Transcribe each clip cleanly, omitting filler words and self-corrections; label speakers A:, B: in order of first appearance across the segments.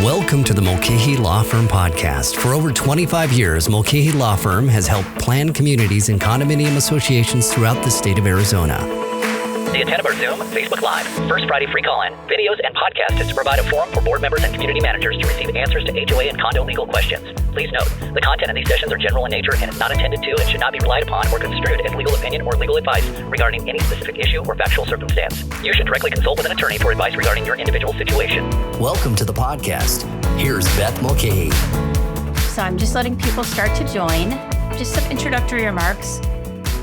A: Welcome to the Mulcahy Law Firm podcast. For over 25 years, Mulcahy Law Firm has helped plan communities and condominium associations throughout the state of Arizona.
B: The intent of our Zoom, Facebook Live, First Friday free call-in, videos, and podcast is to provide a forum for board members and community managers to receive answers to HOA and condo legal questions. Please note, the content of these sessions are general in nature and is not intended to and should not be relied upon or construed as legal opinion or legal advice regarding any specific issue or factual circumstance. You should directly consult with an attorney for advice regarding your individual situation.
A: Welcome to the podcast. Here's Beth Mulcahy.
C: So I'm just letting people start to join. Just some introductory remarks.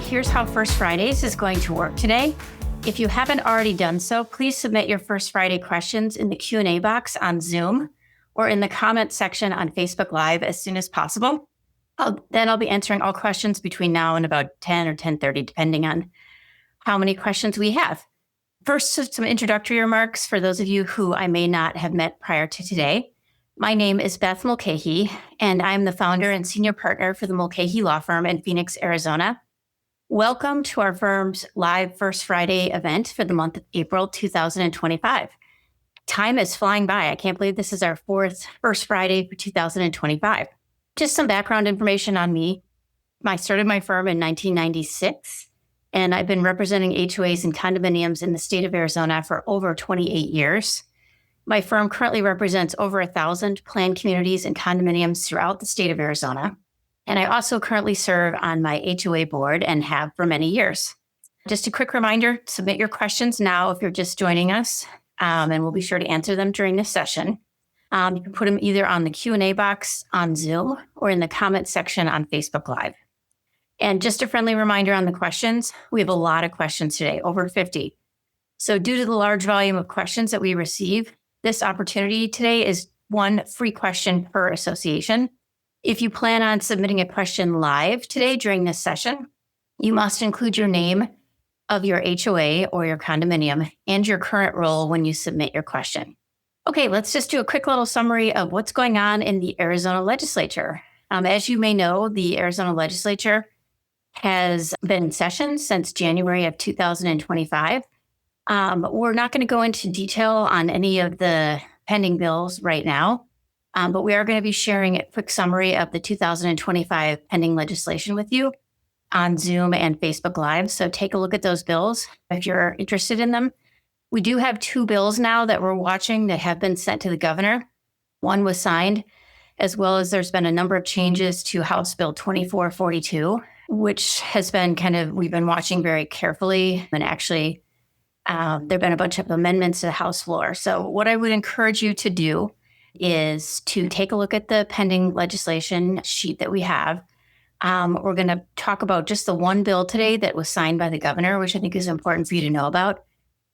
C: Here's how First Fridays is going to work today. If you haven't already done so, please submit your First Friday questions in the Q&A box on Zoom or in the comment section on Facebook Live as soon as possible. Then I'll be answering all questions between now and about 10 or 10:30, depending on how many questions we have. First, some introductory remarks for those of you who I may not have met prior to today. My name is Beth Mulcahy, and I'm the founder and senior partner for the Mulcahy Law Firm in Phoenix, Arizona. Welcome to our firm's live First Friday event for the month of April 2025. Time is flying by. I can't believe this is our fourth First Friday for 2025. Just some background information on me. I started my firm in 1996, and I've been representing HOAs and condominiums in the state of Arizona for over 28 years. My firm currently represents over 1,000 planned communities and condominiums throughout the state of Arizona. And I also currently serve on my HOA board and have for many years. Just a quick reminder, submit your questions now if you're just joining us, and we'll be sure to answer them during this session. You can put them either on the Q&A box on Zoom or in the comment section on Facebook Live. And just a friendly reminder on the questions, we have a lot of questions today, over 50. So due to the large volume of questions that we receive, this opportunity today is one free question per association. If you plan on submitting a question live today during this session, you must include your name of your HOA or your condominium and your current role when you submit your question. Okay, let's just do a quick little summary of what's going on in the Arizona legislature. As you may know, the Arizona legislature has been in session since January of 2025. We're not going to go into detail on any of the pending bills right now. But we are going to be sharing a quick summary of the 2025 pending legislation with you on Zoom and Facebook Live. So take a look at those bills if you're interested in them. We do have two bills now that we're watching that have been sent to the governor. One was signed, as well as there's been a number of changes to House Bill 2442, which has been we've been watching very carefully. And actually, there have been a bunch of amendments to the House floor. So what I would encourage you to do is to take a look at the pending legislation sheet that we have. We're going to talk about just the one bill today that was signed by the governor, which I think is important for you to know about.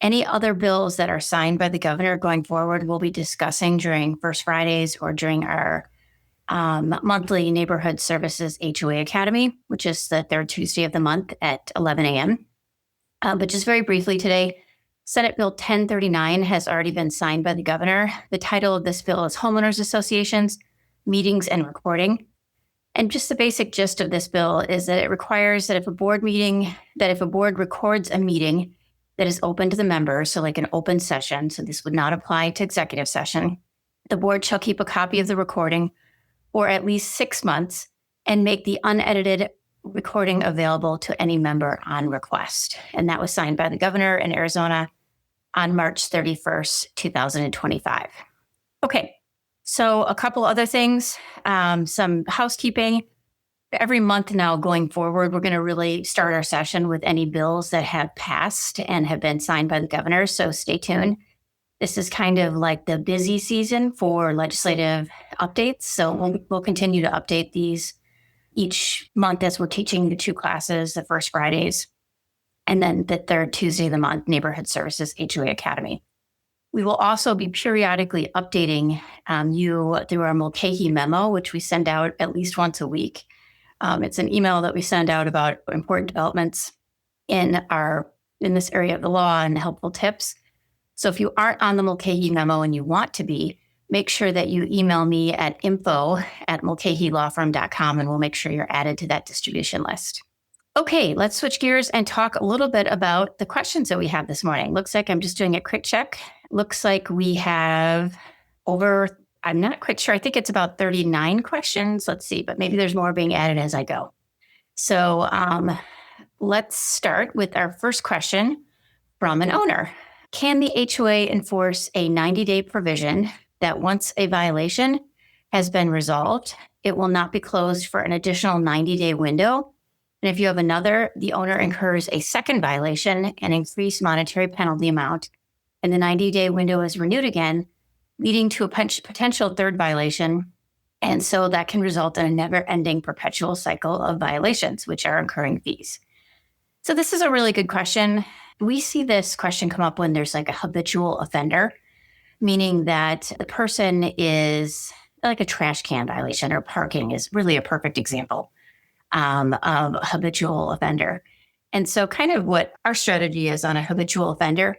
C: Any other bills that are signed by the governor going forward, we'll be discussing during First Fridays or during our monthly Neighborhood Services HOA Academy, which is the third Tuesday of the month at 11 a.m. But just very briefly today, Senate Bill 1039 has already been signed by the governor. The title of this bill is Homeowners Associations, Meetings and Recording. And just the basic gist of this bill is that it requires that if a board records a meeting that is open to the members, so like an open session, so this would not apply to executive session, the board shall keep a copy of the recording for at least 6 months and make the unedited recording available to any member on request. And that was signed by the governor in Arizona on March 31st, 2025. Okay, so a couple other things, some housekeeping. Every month now going forward, we're going to really start our session with any bills that have passed and have been signed by the governor, so stay tuned. This is kind of like the busy season for legislative updates, so we'll continue to update these each month as we're teaching the two classes, the First Fridays, and then the third Tuesday of the month, Neighborhood Services HOA Academy. We will also be periodically updating you through our Mulcahy memo, which we send out at least once a week. It's an email that we send out about important developments in this area of the law and helpful tips. So if you aren't on the Mulcahy memo and you want to be, make sure that you email me at info@mulcahylawfirm.com and we'll make sure you're added to that distribution list. Okay, let's switch gears and talk a little bit about the questions that we have this morning. Looks like I'm just doing a quick check. Looks like we have over I'm not quite sure. I think it's about 39 questions. Let's see, but maybe there's more being added as I go. So let's start with our first question from an owner. Can the HOA enforce a 90-day provision that once a violation has been resolved, it will not be closed for an additional 90-day window? And if you have another, the owner incurs a second violation and increased monetary penalty amount, and the 90-day window is renewed again, leading to a potential third violation. And so that can result in a never-ending perpetual cycle of violations, which are incurring fees. So this is a really good question. We see this question come up when there's like a habitual offender, meaning that the person is like a trash can violation, or parking is really a perfect example of a habitual offender. And so kind of what our strategy is on a habitual offender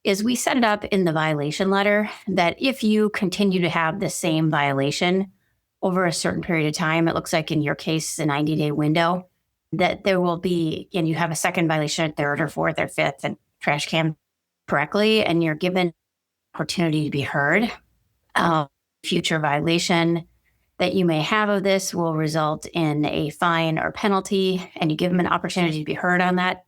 C: is we set it up in the violation letter that if you continue to have the same violation over a certain period of time, it looks like in your case, a 90-day window, that there will be, and you have a second violation, third or fourth or fifth, and trash can correctly, and you're given opportunity to be heard. Future violation that you may have of this will result in a fine or penalty, and you give them an opportunity to be heard on that.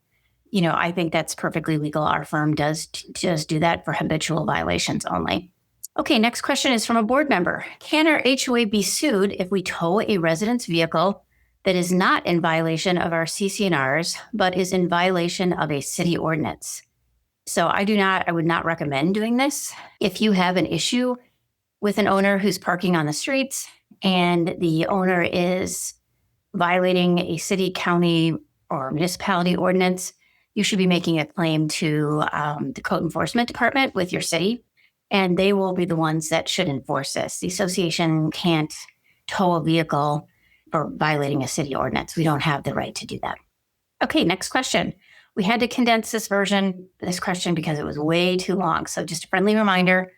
C: I think that's perfectly legal. Our firm does just do that for habitual violations only. Okay, next question is from a board member. Can our HOA be sued if we tow a resident's vehicle that is not in violation of our CC&Rs, but is in violation of a city ordinance? So I would not recommend doing this. If you have an issue with an owner who's parking on the streets and the owner is violating a city, county, or municipality ordinance, you should be making a claim to the code enforcement department with your city, and they will be the ones that should enforce this. The association can't tow a vehicle for violating a city ordinance. We don't have the right to do that. Okay, next question. We had to condense this question because it was way too long. So just a friendly reminder,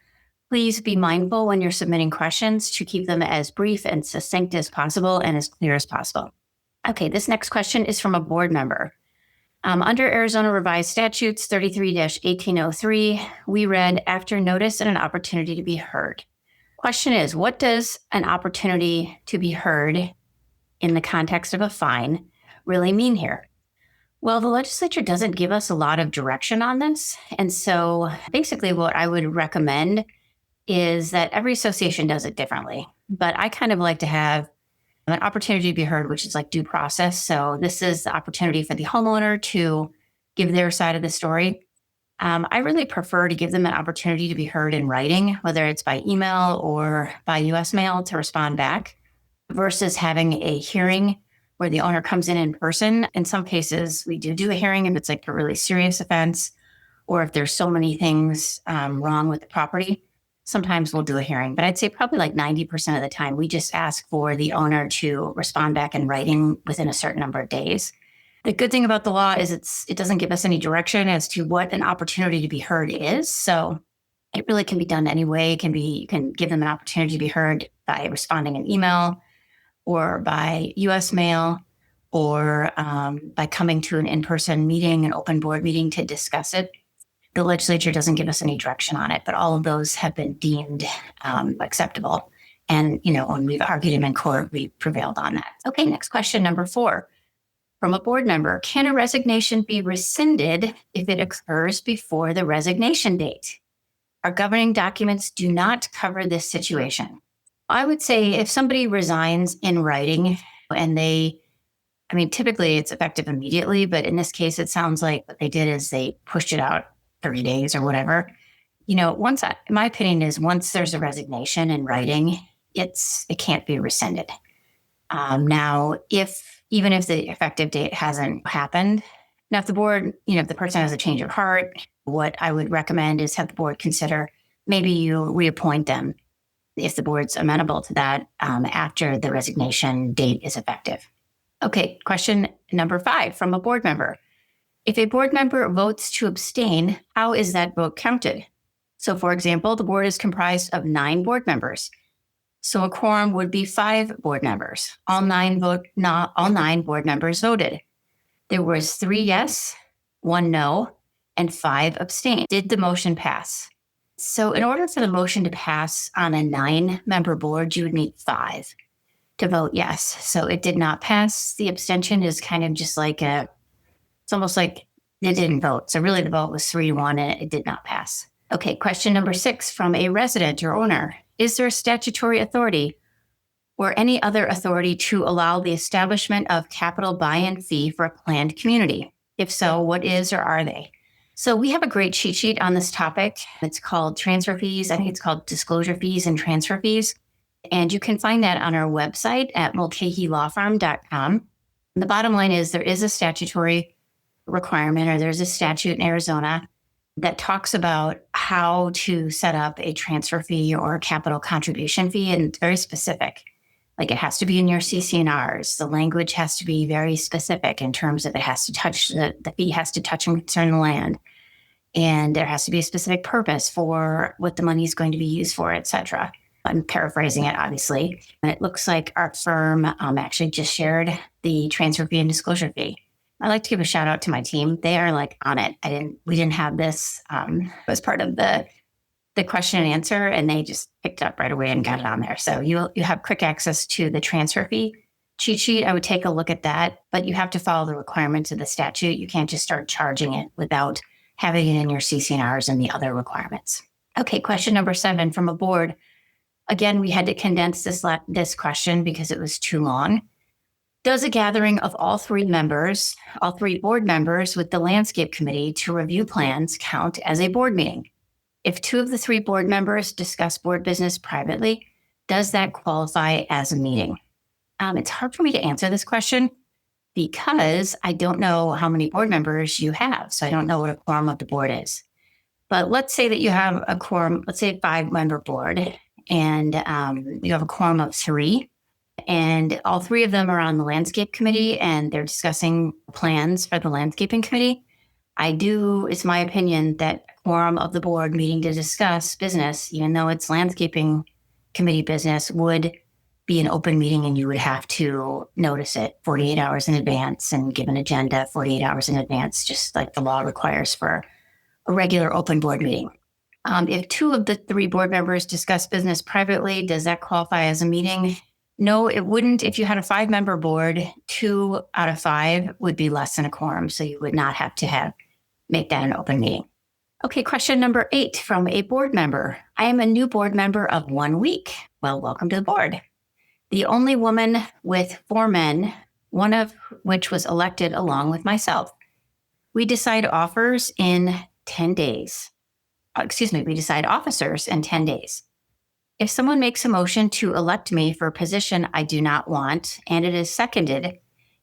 C: please be mindful when you're submitting questions to keep them as brief and succinct as possible and as clear as possible. Okay, this next question is from a board member. Under Arizona Revised Statutes 33-1803, we read after notice and an opportunity to be heard. Question is, what does an opportunity to be heard in the context of a fine really mean here? Well, the legislature doesn't give us a lot of direction on this. And so basically what I would recommend is that every association does it differently. But I kind of like to have an opportunity to be heard, which is like due process. So this is the opportunity for the homeowner to give their side of the story. I really prefer to give them an opportunity to be heard in writing, whether it's by email or by US mail to respond back, versus having a hearing where the owner comes in person. In some cases, we do a hearing if it's like a really serious offense, or if there's so many things wrong with the property. Sometimes we'll do a hearing, but I'd say probably like 90% of the time, we just ask for the owner to respond back in writing within a certain number of days. The good thing about the law is it doesn't give us any direction as to what an opportunity to be heard is. So it really can be done any way. You can give them an opportunity to be heard by responding in email or by US mail or by coming to an in-person meeting, an open board meeting to discuss it. The legislature doesn't give us any direction on it, but all of those have been deemed acceptable. And, when we've argued them in court, we prevailed on that. Okay, next question, number 4. From a board member, can a resignation be rescinded if it occurs before the resignation date? Our governing documents do not cover this situation. I would say if somebody resigns in writing and typically it's effective immediately, but in this case, it sounds like what they did is they pushed it out 30 days or whatever. My opinion is once there's a resignation in writing, it can't be rescinded. Now, even if the effective date hasn't happened, now if the board, if the person has a change of heart, what I would recommend is have the board consider maybe you reappoint them if the board's amenable to that after the resignation date is effective. Okay, question number 5 from a board member. If a board member votes to abstain, how is that vote counted? So, for example, the board is comprised of 9 board members. So a quorum would be 5 board members. All 9 board members voted. There was 3 yes, 1 no, and 5 abstained. Did the motion pass? So in order for the motion to pass on a 9-member board, you would need 5 to vote yes. So it did not pass. The abstention is kind of just like it's almost like they didn't vote. So really the vote was 3-1 and it did not pass. Okay, question number 6 from a resident or owner. Is there statutory authority or any other authority to allow the establishment of capital buy-in fee for a planned community? If so, what is or are they? So we have a great cheat sheet on this topic. It's called transfer fees. I think it's called disclosure fees and transfer fees. And you can find that on our website at mulcahylawfirm.com. The bottom line is there is a statutory requirement, or there's a statute in Arizona that talks about how to set up a transfer fee or a capital contribution fee, and it's very specific. Like it has to be in your CC&Rs. The language has to be very specific in terms of it has to touch, the fee has to touch and concern the land. And there has to be a specific purpose for what the money is going to be used for, et cetera. I'm paraphrasing it, obviously. And it looks like our firm actually just shared the transfer fee and disclosure fee. I'd like to give a shout out to my team. They are like on it. We didn't have this as part of the question and answer, and they just picked it up right away and got it on there. So you have quick access to the transfer fee cheat sheet. I would take a look at that, but you have to follow the requirements of the statute. You can't just start charging it without having it in your CC&Rs and the other requirements. Okay, question number 7 from a board. Again, we had to condense this question because it was too long. Does a gathering of all 3 board members with the landscape committee to review plans count as a board meeting? If 2 of the 3 board members discuss board business privately, does that qualify as a meeting? It's hard for me to answer this question because I don't know how many board members you have. So I don't know what a quorum of the board is. But let's say that you have a quorum, let's say a 5-member board, and you have a quorum of 3. And all 3 of them are on the landscape committee and they're discussing plans for the landscaping committee. It's my opinion that quorum of the board meeting to discuss business, even though it's landscaping committee business, would be an open meeting and you would have to notice it 48 hours in advance and give an agenda 48 hours in advance, just like the law requires for a regular open board meeting. If 2 of the 3 board members discuss business privately, does that qualify as a meeting? No, it wouldn't. If you had a 5-member board, 2 out of 5 would be less than a quorum. So you would not have to make that an open meeting. Okay, question number 8 from a board member. I am a new board member of 1 week. Well, welcome to the board. The only woman with 4 men, one of which was elected along with myself. We decide officers in 10 days. We decide officers in 10 days. If someone makes a motion to elect me for a position I do not want, and it is seconded,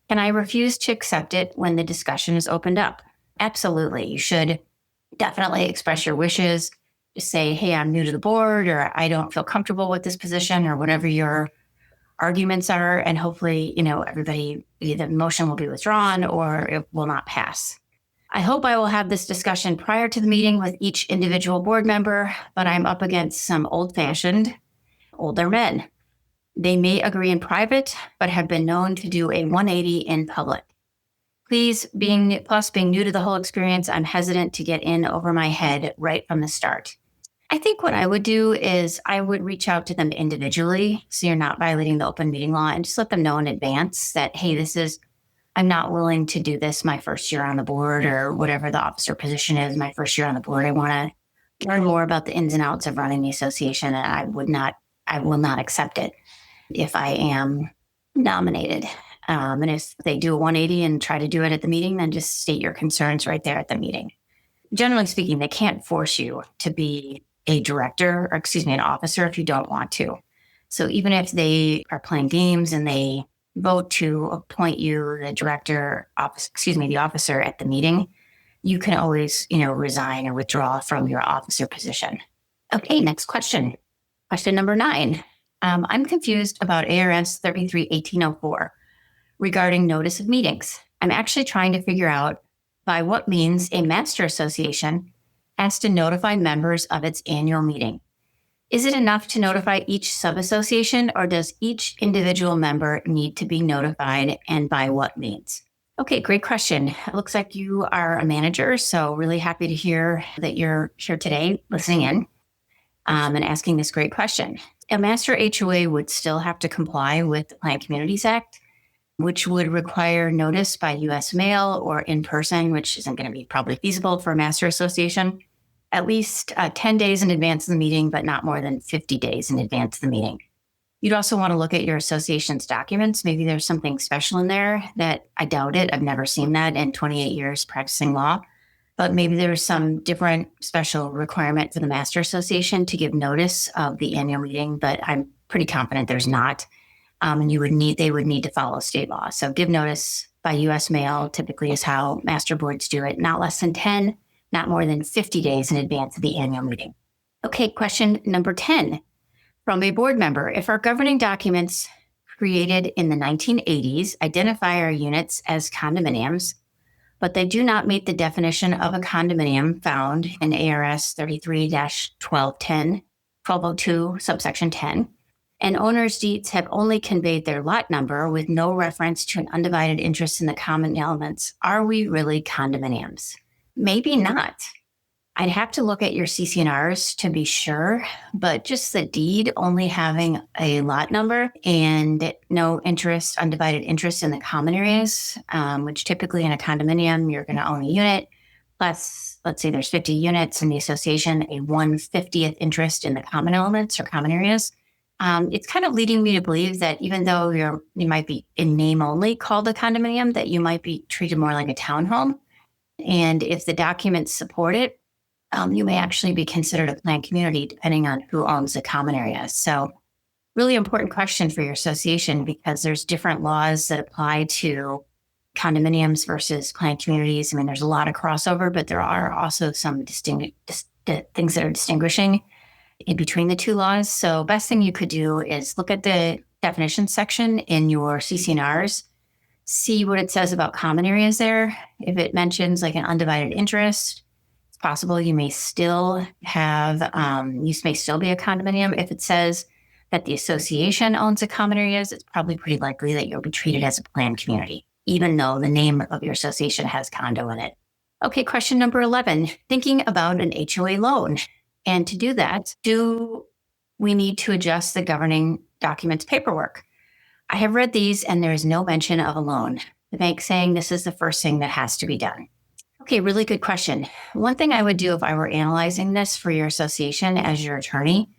C: can I refuse to accept it when the discussion is opened up? Absolutely. You should definitely express your wishes. Just say, hey, I'm new to the board, or I don't feel comfortable with this position, or whatever your arguments are. And hopefully, everybody, either the motion will be withdrawn or it will not pass. I hope I will have this discussion prior to the meeting with each individual board member, but I'm up against some old-fashioned older men. They may agree in private, but have been known to do a 180 in public. Being new to the whole experience, I'm hesitant to get in over my head right from the start. I think what I would do is I would reach out to them individually, so you're not violating the open meeting law, and just let them know in advance that, hey, I'm not willing to do this my first year on the board, or whatever the officer position is my first year on the board. I want to learn more about the ins and outs of running the association, and I will not accept it if I am nominated. And if they do a 180 and try to do it at the meeting, then just state your concerns right there at the meeting. Generally speaking, they can't force you to be a director, or an officer if you don't want to. So even if they are playing games and they vote to appoint you the the officer at the meeting, you can always, resign or withdraw from your officer position. Okay, next question. Question number 9. I'm confused about ARS 33-1804 regarding notice of meetings. I'm actually trying to figure out by what means a master association has to notify members of its annual meeting. Is it enough to notify each sub-association, or does each individual member need to be notified, and by what means? Okay, great question. It looks like you are a manager, so really happy to hear that you're here today listening in. and asking this great question. A master HOA would still have to comply with the Planned Communities Act, which would require notice by U.S. mail or in person, which isn't going to be probably feasible for a master association, at least 10 days in advance of the meeting, but not more than 50 days in advance of the meeting. You'd also want to look at your association's documents. Maybe there's something special in there that I doubt it. I've never seen that in 28 years practicing law. But maybe there's some different special requirement for the master association to give notice of the annual meeting, but I'm pretty confident there's not. And they would need to follow state law. So give notice by U.S. mail typically is how master boards do it. Not less than 10, not more than 50 days in advance of the annual meeting. Okay, question number 10 from a board member. If our governing documents created in the 1980s identify our units as condominiums, but they do not meet the definition of a condominium found in ARS 33-1202, subsection 10, and owner's deeds have only conveyed their lot number with no reference to an undivided interest in the common elements, are we really condominiums? Maybe not. I'd have to look at your CC&Rs to be sure, but just the deed only having a lot number and no interest, undivided interest in the common areas, which typically in a condominium, you're going to own a unit, plus, let's say there's 50 units in the association, a 1/50th interest in the common elements or common areas. It's kind of leading me to believe that even though you might be in name only called a condominium, that you might be treated more like a townhome. And if the documents support it, you may actually be considered a planned community depending on who owns the common area. So really important question for your association because there's different laws that apply to condominiums versus planned communities. I mean, there's a lot of crossover, but there are also some things that are distinguishing in between the two laws. So best thing you could do is look at the definition section in your CC&Rs, see what it says about common areas there. If it mentions like an undivided interest, it's possible you may still be a condominium. If it says that the association owns the common areas, it's probably pretty likely that you'll be treated as a planned community, even though the name of your association has condo in it. Okay, question number 11, thinking about an HOA loan. And to do that, do we need to adjust the governing documents paperwork? I have read these and there is no mention of a loan. The bank saying this is the first thing that has to be done. Okay, really good question. One thing I would do if I were analyzing this for your association as your attorney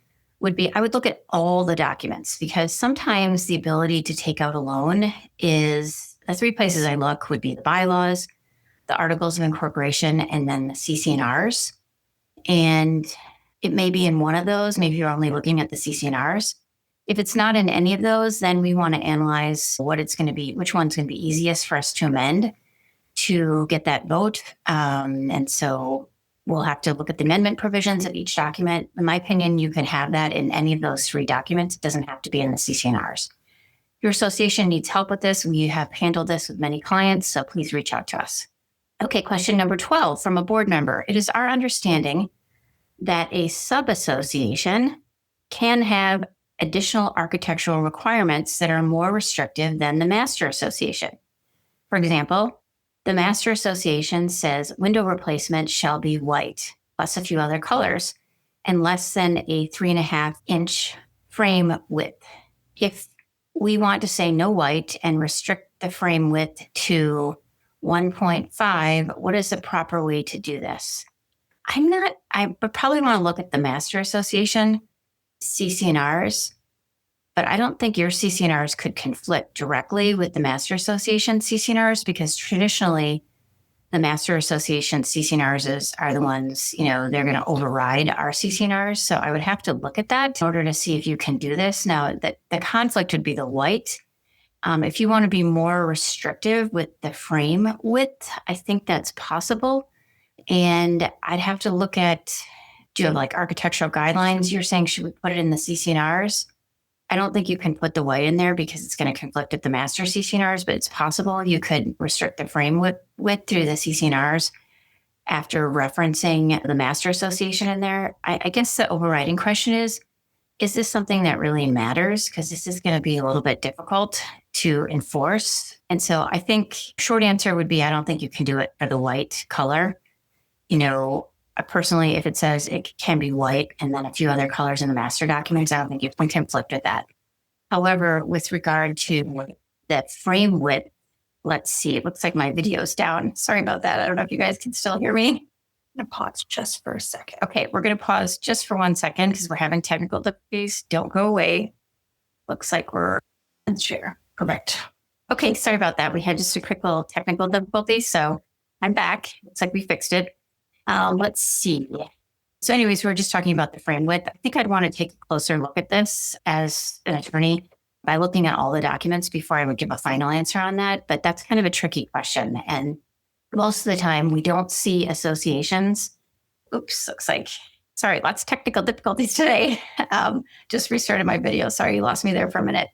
C: would be I would look at all the documents because sometimes the ability to take out a loan is the three places I look would be the bylaws, the articles of incorporation, and then the CC&Rs. And it may be in one of those. Maybe you're only looking at the CC&Rs. If it's not in any of those, then we want to analyze what it's going to be, which one's going to be easiest for us to amend to get that vote. And so we'll have to look at the amendment provisions of each document. In my opinion, you can have that in any of those three documents. It doesn't have to be in the CC&Rs. Your association needs help with this. We have handled this with many clients, so please reach out to us. Okay, question number 12 from a board member. It is our understanding that a sub-association can have additional architectural requirements that are more restrictive than the master association. For example, the master association says window replacement shall be white, plus a few other colors, and less than a 3.5-inch frame width. If we want to say no white and restrict the frame width to 1.5, what is the proper way to do this? I would probably want to look at the master association CC&Rs, but I don't think your CC&Rs could conflict directly with the master association CC&Rs because traditionally the master association CC&Rs are the ones, they're going to override our CC&Rs. So I would have to look at that in order to see if you can do this. Now, the conflict would be the white. If you want to be more restrictive with the frame width, I think that's possible. And I'd have to look at, do you have like architectural guidelines? You're saying, should we put it in the CC&Rs? I don't think you can put the white in there because it's going to conflict with the master CC&Rs, but it's possible you could restrict the frame width through the CC&Rs after referencing the master association in there. I guess the overriding question is this something that really matters? Because this is going to be a little bit difficult to enforce. And so I think short answer would be, I don't think you can do it for the white color. Personally, if it says it can be white and then a few other colors in the master documents, I don't think you can conflict with that. However, with regard to the frame width, let's see, it looks like my video's down. Sorry about that. I don't know if you guys can still hear me. I'm going to pause just for a second. Okay, we're going to pause just for 1 second because we're having technical difficulties. Don't go away. Looks like we're in share. Correct. Okay, sorry about that. We had just a quick little technical difficulty. So I'm back. Looks like we fixed it. Let's see. So anyways, we're just talking about the frame width. I think I'd want to take a closer look at this as an attorney by looking at all the documents before I would give a final answer on that. But that's kind of a tricky question. And most of the time we don't see associations. Oops, looks like, sorry, lots of technical difficulties today. Just restarted my video. Sorry, you lost me there for a minute.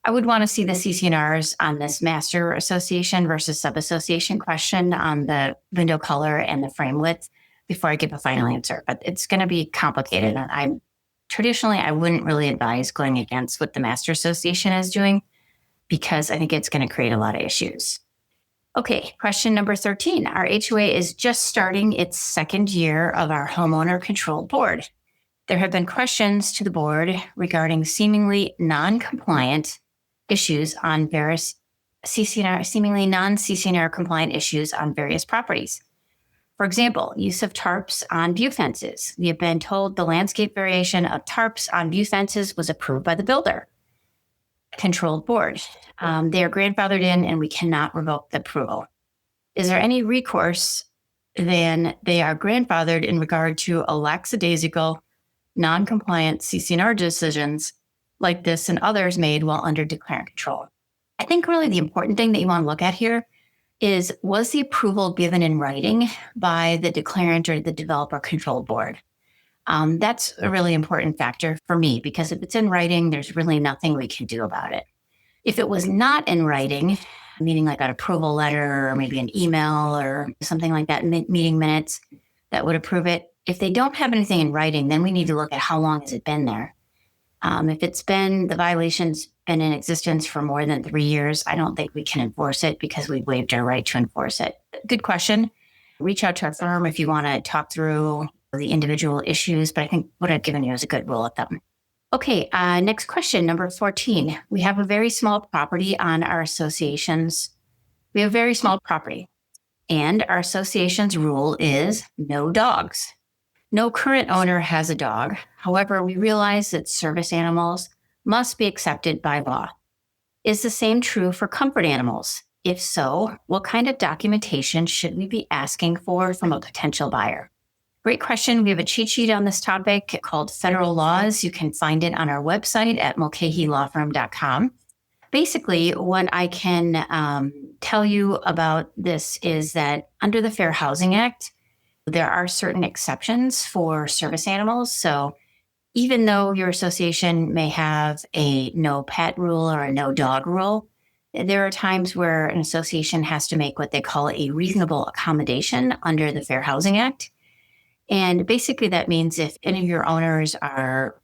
C: I would want to see the CC&Rs on this master association versus sub-association question on the window color and the frame width before I give a final answer. But it's going to be complicated. And I wouldn't really advise going against what the master association is doing because I think it's going to create a lot of issues. Okay, question number 13. Our HOA is just starting its second year of our homeowner controlled board. There have been questions to the board regarding seemingly non-compliant issues on various seemingly non-CC&R compliant issues on various properties. For example, use of tarps on view fences. We have been told the landscape variation of tarps on view fences was approved by the builder. Controlled board. They are grandfathered in and we cannot revoke the approval. Is there any recourse then they are grandfathered in regard to a lackadaisical, non-compliant CC&R decisions like this and others made while under declarant control? I think really the important thing that you want to look at here is, was the approval given in writing by the declarant or the developer control board? That's a really important factor for me because if it's in writing, there's really nothing we can do about it. If it was not in writing, meaning like an approval letter or maybe an email or something like that, meeting minutes that would approve it, if they don't have anything in writing, then we need to look at how long has it been there. If it's been, the violation's been in existence for more than 3 years, I don't think we can enforce it because we've waived our right to enforce it. Good question. Reach out to our firm if you want to talk through the individual issues, but I think what I've given you is a good rule of thumb. Okay, next question, number 14. We have a very small property on our associations. We have a very small property, and our association's rule is no dogs. No current owner has a dog. However, we realize that service animals must be accepted by law. Is the same true for comfort animals? If so, what kind of documentation should we be asking for from a potential buyer? Great question. We have a cheat sheet on this topic called Federal Laws. You can find it on our website at mulcahylawfirm.com. Basically, what I can tell you about this is that under the Fair Housing Act, there are certain exceptions for service animals. So even though your association may have a no pet rule or a no dog rule, there are times where an association has to make what they call a reasonable accommodation under the Fair Housing Act. And basically that means if any of your owners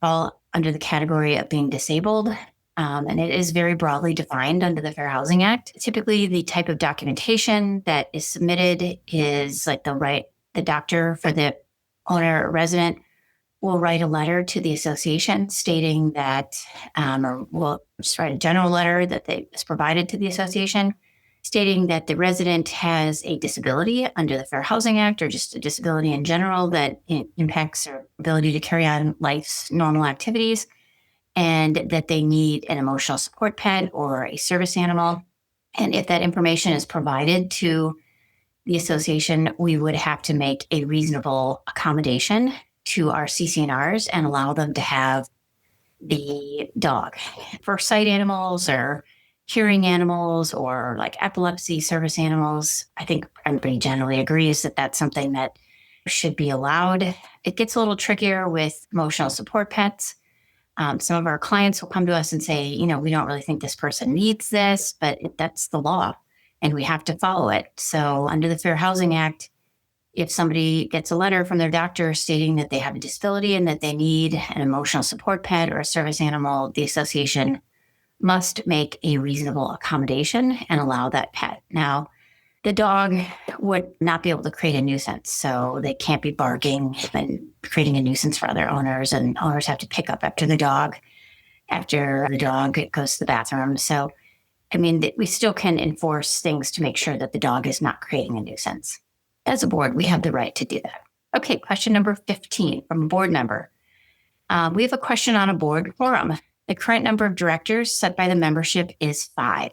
C: fall under the category of being disabled, and it is very broadly defined under the Fair Housing Act, typically the type of documentation that is submitted is like the doctor for the owner or resident will write a letter to the association stating that, or we'll just write a general letter that is provided to the association stating that the resident has a disability under the Fair Housing Act or just a disability in general that impacts their ability to carry on life's normal activities, and that they need an emotional support pet or a service animal. And if that information is provided to the association, we would have to make a reasonable accommodation to our CC&Rs and allow them to have the dog. For sight animals or hearing animals or like epilepsy service animals, I think everybody generally agrees that that's something that should be allowed. It gets a little trickier with emotional support pets. Some of our clients will come to us and say, we don't really think this person needs this, but that's the law and we have to follow it. So under the Fair Housing Act, if somebody gets a letter from their doctor stating that they have a disability and that they need an emotional support pet or a service animal, the association must make a reasonable accommodation and allow that pet. Now, The dog would not be able to create a nuisance. So they can't be barking and creating a nuisance for other owners, and owners have to pick up after the dog goes to the bathroom. So, we still can enforce things to make sure that the dog is not creating a nuisance. As a board, we have the right to do that. Okay, question number 15 from a board member. We have a question on a board quorum. The current number of directors set by the membership is 5.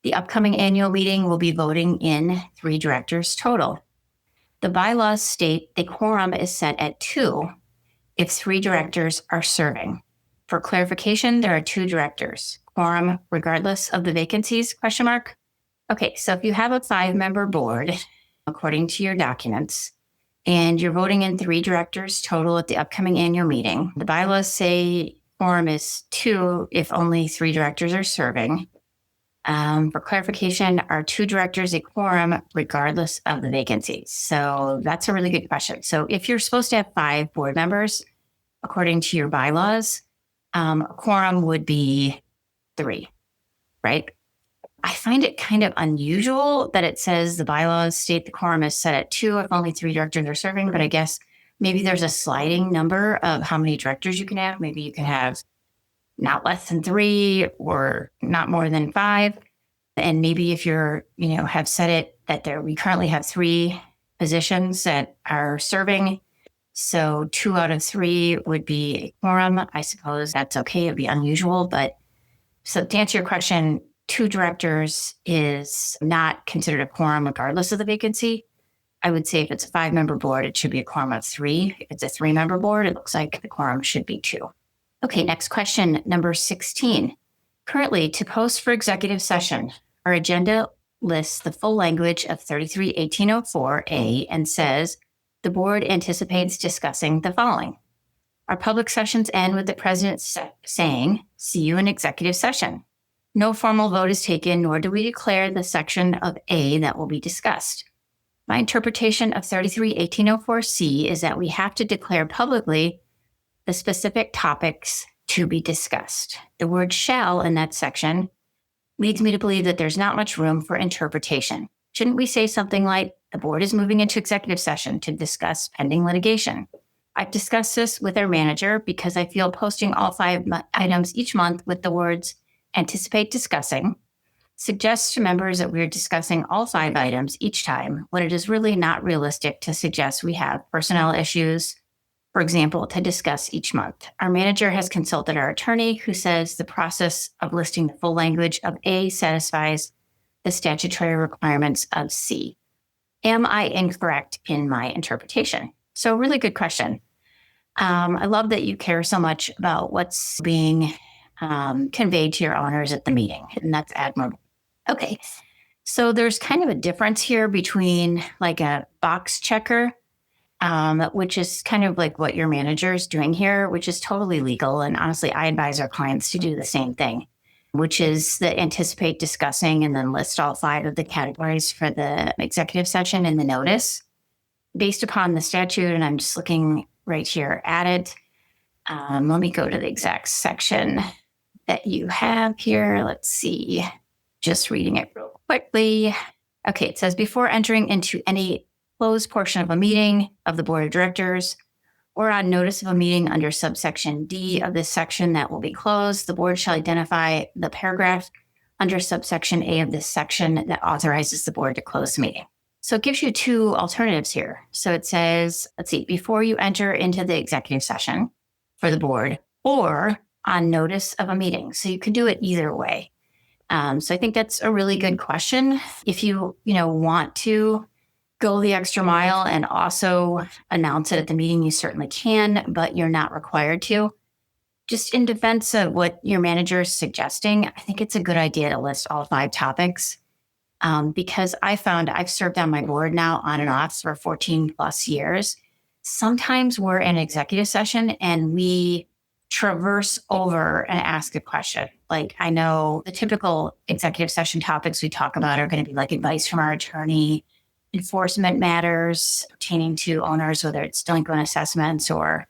C: The upcoming annual meeting will be voting in 3 directors total. The bylaws state the quorum is set at 2 if 3 directors are serving. For clarification, there are 2 directors. Quorum regardless of the vacancies, ? Okay, so if you have a 5-member board, according to your documents, and you're voting in 3 directors total at the upcoming annual meeting, the bylaws say quorum is 2 if only 3 directors are serving. For clarification, are 2 directors a quorum regardless of the vacancies? So that's a really good question. So if you're supposed to have 5 board members, according to your bylaws, a quorum would be 3, right? I find it kind of unusual that it says the bylaws state the quorum is set at 2 if only 3 directors are serving, but I guess maybe there's a sliding number of how many directors you can have. Maybe you can have not less than 3 or not more than 5. And maybe if you're, have set it that we currently have 3 positions that are serving. So 2 out of 3 would be a quorum. I suppose that's okay. It'd be unusual. But so to answer your question, 2 directors is not considered a quorum regardless of the vacancy. I would say if it's a 5-member board, it should be a quorum of 3. If it's a 3-member board, it looks like the quorum should be 2. Okay, next question, number 16. Currently, to post for executive session, our agenda lists the full language of 33-1804A and says, the board anticipates discussing the following. Our public sessions end with the president saying, see you in executive session. No formal vote is taken, nor do we declare the section of A that will be discussed. My interpretation of 33-1804C is that we have to declare publicly the specific topics to be discussed. The word shall in that section leads me to believe that there's not much room for interpretation. Shouldn't we say something like, the board is moving into executive session to discuss pending litigation? I've discussed this with our manager because I feel posting all 5 items each month with the words anticipate discussing suggests to members that we're discussing all 5 items each time when it is really not realistic to suggest we have personnel issues, for example, to discuss each month. Our manager has consulted our attorney who says the process of listing the full language of A satisfies the statutory requirements of C. Am I incorrect in my interpretation? So really good question. I love that you care so much about what's being conveyed to your owners at the meeting, and that's admirable. Okay, so there's kind of a difference here between like a box checker, which is kind of like what your manager is doing here, which is totally legal. And honestly, I advise our clients to do the same thing, which is the anticipate discussing and then list all 5 of the categories for the executive session in the notice based upon the statute. And I'm just looking right here at it. Let me go to the exact section that you have here. Let's see, just reading it real quickly. Okay, it says before entering into any closed portion of a meeting of the board of directors or on notice of a meeting under subsection D of this section that will be closed, the board shall identify the paragraph under subsection A of this section that authorizes the board to close the meeting. So it gives you 2 alternatives here. So it says, let's see, before you enter into the executive session for the board or on notice of a meeting. So you can do it either way. So I think that's a really good question. If you want to go the extra mile and also announce it at the meeting, you certainly can, but you're not required to. Just in defense of what your manager is suggesting, I think it's a good idea to list all 5 topics because I found I've served on my board now on and off for 14 plus years. Sometimes we're in executive session and we traverse over and ask a question. Like I know the typical executive session topics we talk about are going to be like advice from our attorney, enforcement matters pertaining to owners, whether it's delinquent assessments or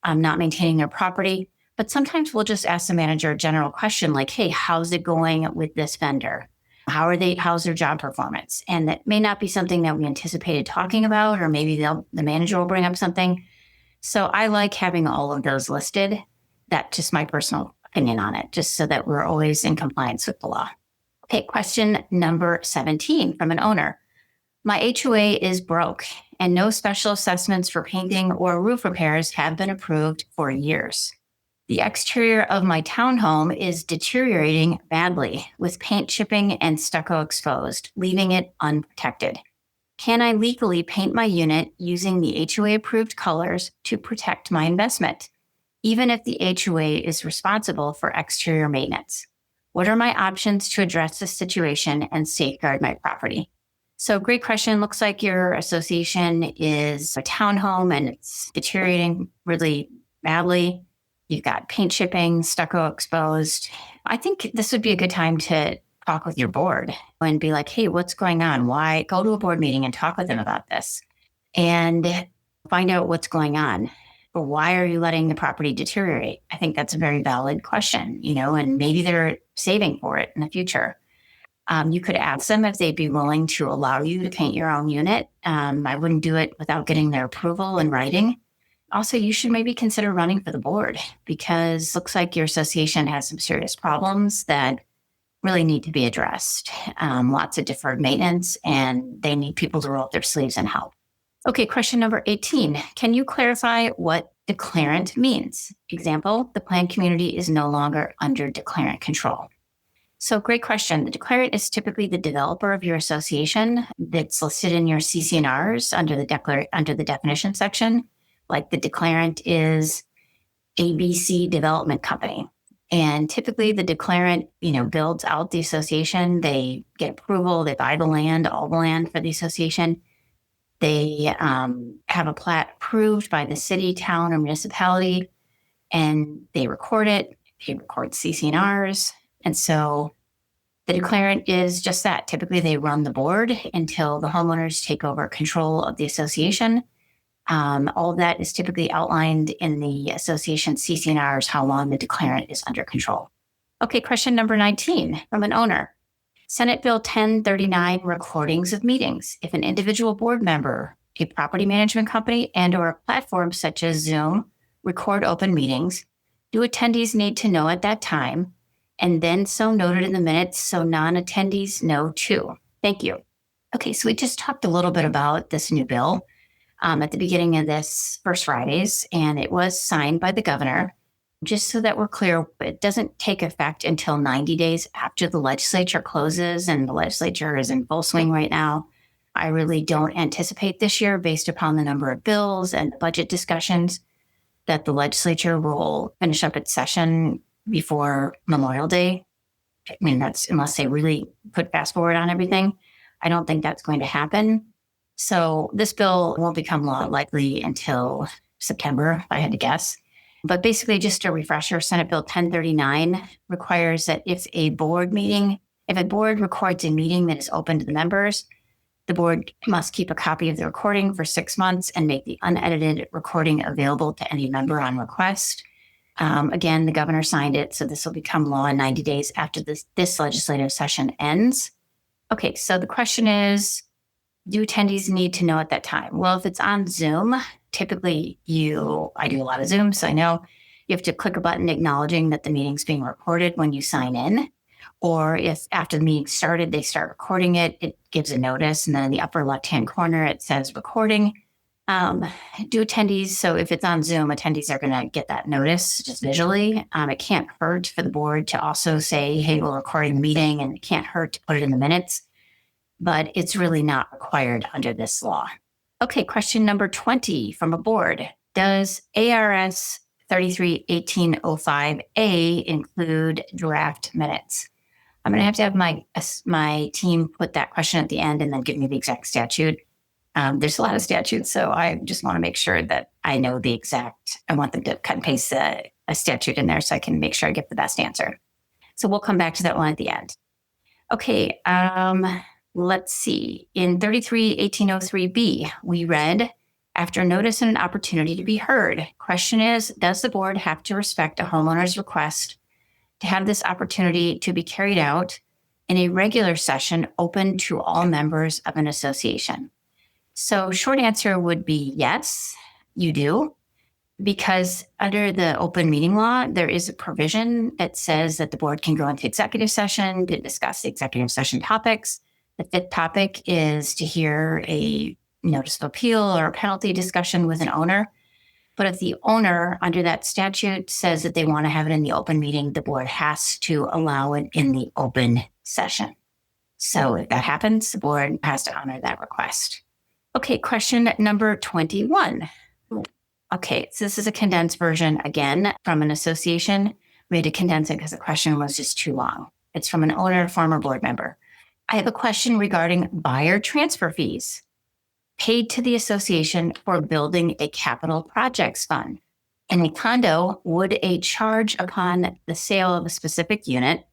C: not maintaining their property. But sometimes we'll just ask the manager a general question like, hey, how's it going with this vendor? How's their job performance? And that may not be something that we anticipated talking about, or maybe the manager will bring up something. So I like having all of those listed. That's just my personal opinion on it, just so that we're always in compliance with the law. Okay, question number 17 from an owner. My HOA is broke and no special assessments for painting or roof repairs have been approved for years. The exterior of my townhome is deteriorating badly with paint chipping and stucco exposed, leaving it unprotected. Can I legally paint my unit using the HOA approved colors to protect my investment, even if the HOA is responsible for exterior maintenance? What are my options to address this situation and safeguard my property? So great question. Looks like your association is a townhome and it's deteriorating really badly. You've got paint chipping, stucco exposed. I think this would be a good time to talk with your board and be like, hey, what's going on? Why? Go to a board meeting and talk with them about this and find out what's going on. Or why are you letting the property deteriorate? I think that's a very valid question, and maybe they're saving for it in the future. You could ask them if they'd be willing to allow you to paint your own unit. I wouldn't do it without getting their approval in writing. Also, you should maybe consider running for the board because it looks like your association has some serious problems that really need to be addressed. Lots of deferred maintenance, and they need people to roll up their sleeves and help. Okay, question number 18. Can you clarify what declarant means? Example, the planned community is no longer under declarant control. So great question. The declarant is typically the developer of your association that's listed in your CC&Rs under the definition section. Like the declarant is ABC Development Company. And typically the declarant, builds out the association. They get approval. They buy the land, all the land for the association. They have a plat approved by the city, town, or municipality, and they record it. They record CC&Rs. And so the declarant is just that. Typically, they run the board until the homeowners take over control of the association. All of that is typically outlined in the association CC&Rs, how long the declarant is under control. Okay, question number 19 from an owner. Senate Bill 1039, recordings of meetings. If an individual board member, a property management company, and/or a platform such as Zoom record open meetings, do attendees need to know at that time, and then so noted in the minutes so non-attendees know too? Thank you. Okay, so we just talked a little bit about this new bill at the beginning of this First Fridays, and it was signed by the governor. Just so that we're clear, it doesn't take effect until 90 days after the legislature closes, and the legislature is in full swing right now. I really don't anticipate this year, based upon the number of bills and budget discussions, that the legislature will finish up its session before Memorial Day. I mean, that's unless they really put fast forward on everything. I don't think that's going to happen. So this bill won't become law likely until September, if I had to guess. But basically, just a refresher, Senate Bill 1039 requires that if a board records a meeting that is open to the members, the board must keep a copy of the recording for 6 months and make the unedited recording available to any member on request. Again, the governor signed it, so this will become law in 90 days after this legislative session ends. Okay, so the question is, do attendees need to know at that time? Well, if it's on Zoom, typically I do a lot of Zooms, so I know you have to click a button acknowledging that the meeting's being recorded when you sign in. Or if after the meeting started, they start recording it, it gives a notice. And then in the upper left-hand corner, it says recording. Do attendees, so if it's on Zoom, attendees are going to get that notice just visually. It can't hurt for the board to also say, hey, we're recording the meeting, and it can't hurt to put it in the minutes. But it's really not required under this law. Okay, question number 20 from a board. Does ARS 33-1805A include draft minutes? I'm going to have my team put that question at the end and then give me the exact statute. There's a lot of statutes, so I just want to make sure that I know the exact. I want them to cut and paste a statute in there so I can make sure I get the best answer. So we'll come back to that one at the end. Okay, let's see. In 33-1803B, we read, after notice and an opportunity to be heard. Question is, does the board have to respect a homeowner's request to have this opportunity to be carried out in a regular session open to all members of an association? So short answer would be yes, you do. Because under the open meeting law, there is a provision that says that the board can go into executive session to discuss the executive session topics. The fifth topic is to hear a notice of appeal or a penalty discussion with an owner. But if the owner under that statute says that they want to have it in the open meeting, the board has to allow it in the open session. So if that happens, the board has to honor that request. Okay, question number 21. Okay, so this is a condensed version again from an association. We had to condense it because the question was just too long. It's from an owner, former board member. I have a question regarding buyer transfer fees paid to the association for building a capital projects fund. In a condo, would a charge upon the sale of a specific unit,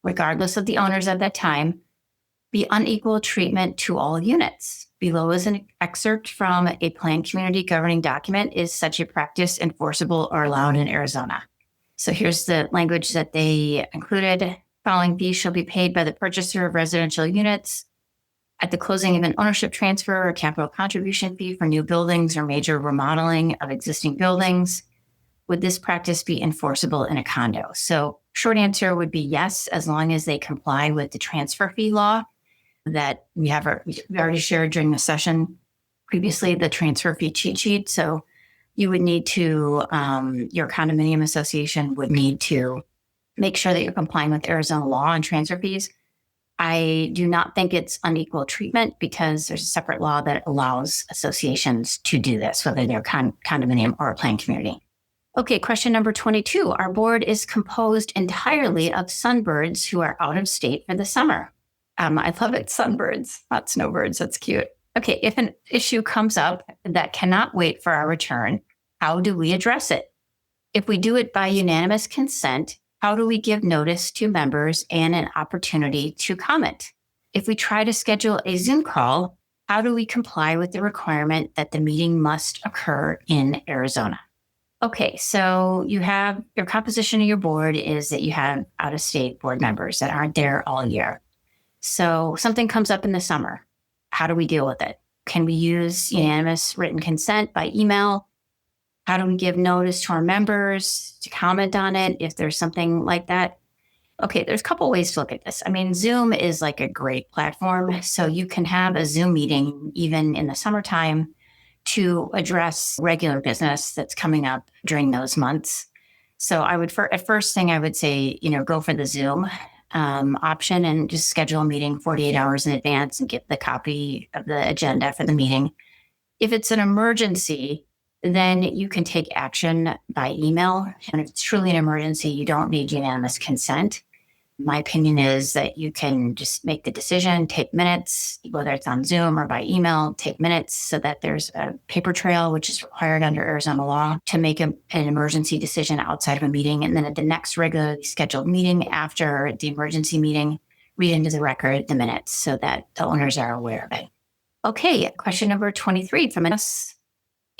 C: regardless of the owners at that time, be unequal treatment to all units? Below is an excerpt from a planned community governing document. Is such a practice enforceable or allowed in Arizona? So here's the language that they included. Following fees shall be paid by the purchaser of residential units at the closing of an ownership transfer or capital contribution fee for new buildings or major remodeling of existing buildings. Would this practice be enforceable in a condo? So short answer would be yes, as long as they comply with the transfer fee law that we already shared during the session previously, the transfer fee cheat sheet. So you would need to, your condominium association would need to make sure that you're complying with Arizona law on transfer fees. I do not think it's unequal treatment because there's a separate law that allows associations to do this, whether they're condominium or a planned community. Okay, question number 22. Our board is composed entirely of sunbirds who are out of state for the summer. I love it, sunbirds, not snowbirds. That's cute. Okay, if an issue comes up that cannot wait for our return, how do we address it? If we do it by unanimous consent, how do we give notice to members and an opportunity to comment? If we try to schedule a Zoom call, how do we comply with the requirement that the meeting must occur in Arizona? Okay, so you have your composition of your board is that you have out-of-state board members that aren't there all year. So something comes up in the summer. How do we deal with it? Can we use unanimous written consent by email? How do we give notice to our members to comment on it if there's something like that? Okay, there's a couple ways to look at this. I mean, Zoom is like a great platform. So you can have a Zoom meeting even in the summertime to address regular business that's coming up during those months. So I would, at first thing I would say, go for the Zoom option and just schedule a meeting 48 hours in advance and get the copy of the agenda for the meeting. If it's an emergency, then you can take action by email. And if it's truly an emergency, you don't need unanimous consent. My opinion is that you can just make the decision, take minutes, whether it's on Zoom or by email, take minutes so that there's a paper trail, which is required under Arizona law to make an emergency decision outside of a meeting. And then at the next regularly scheduled meeting after the emergency meeting, read into the record the minutes so that the owners are aware of it. Okay, question number 23 from us,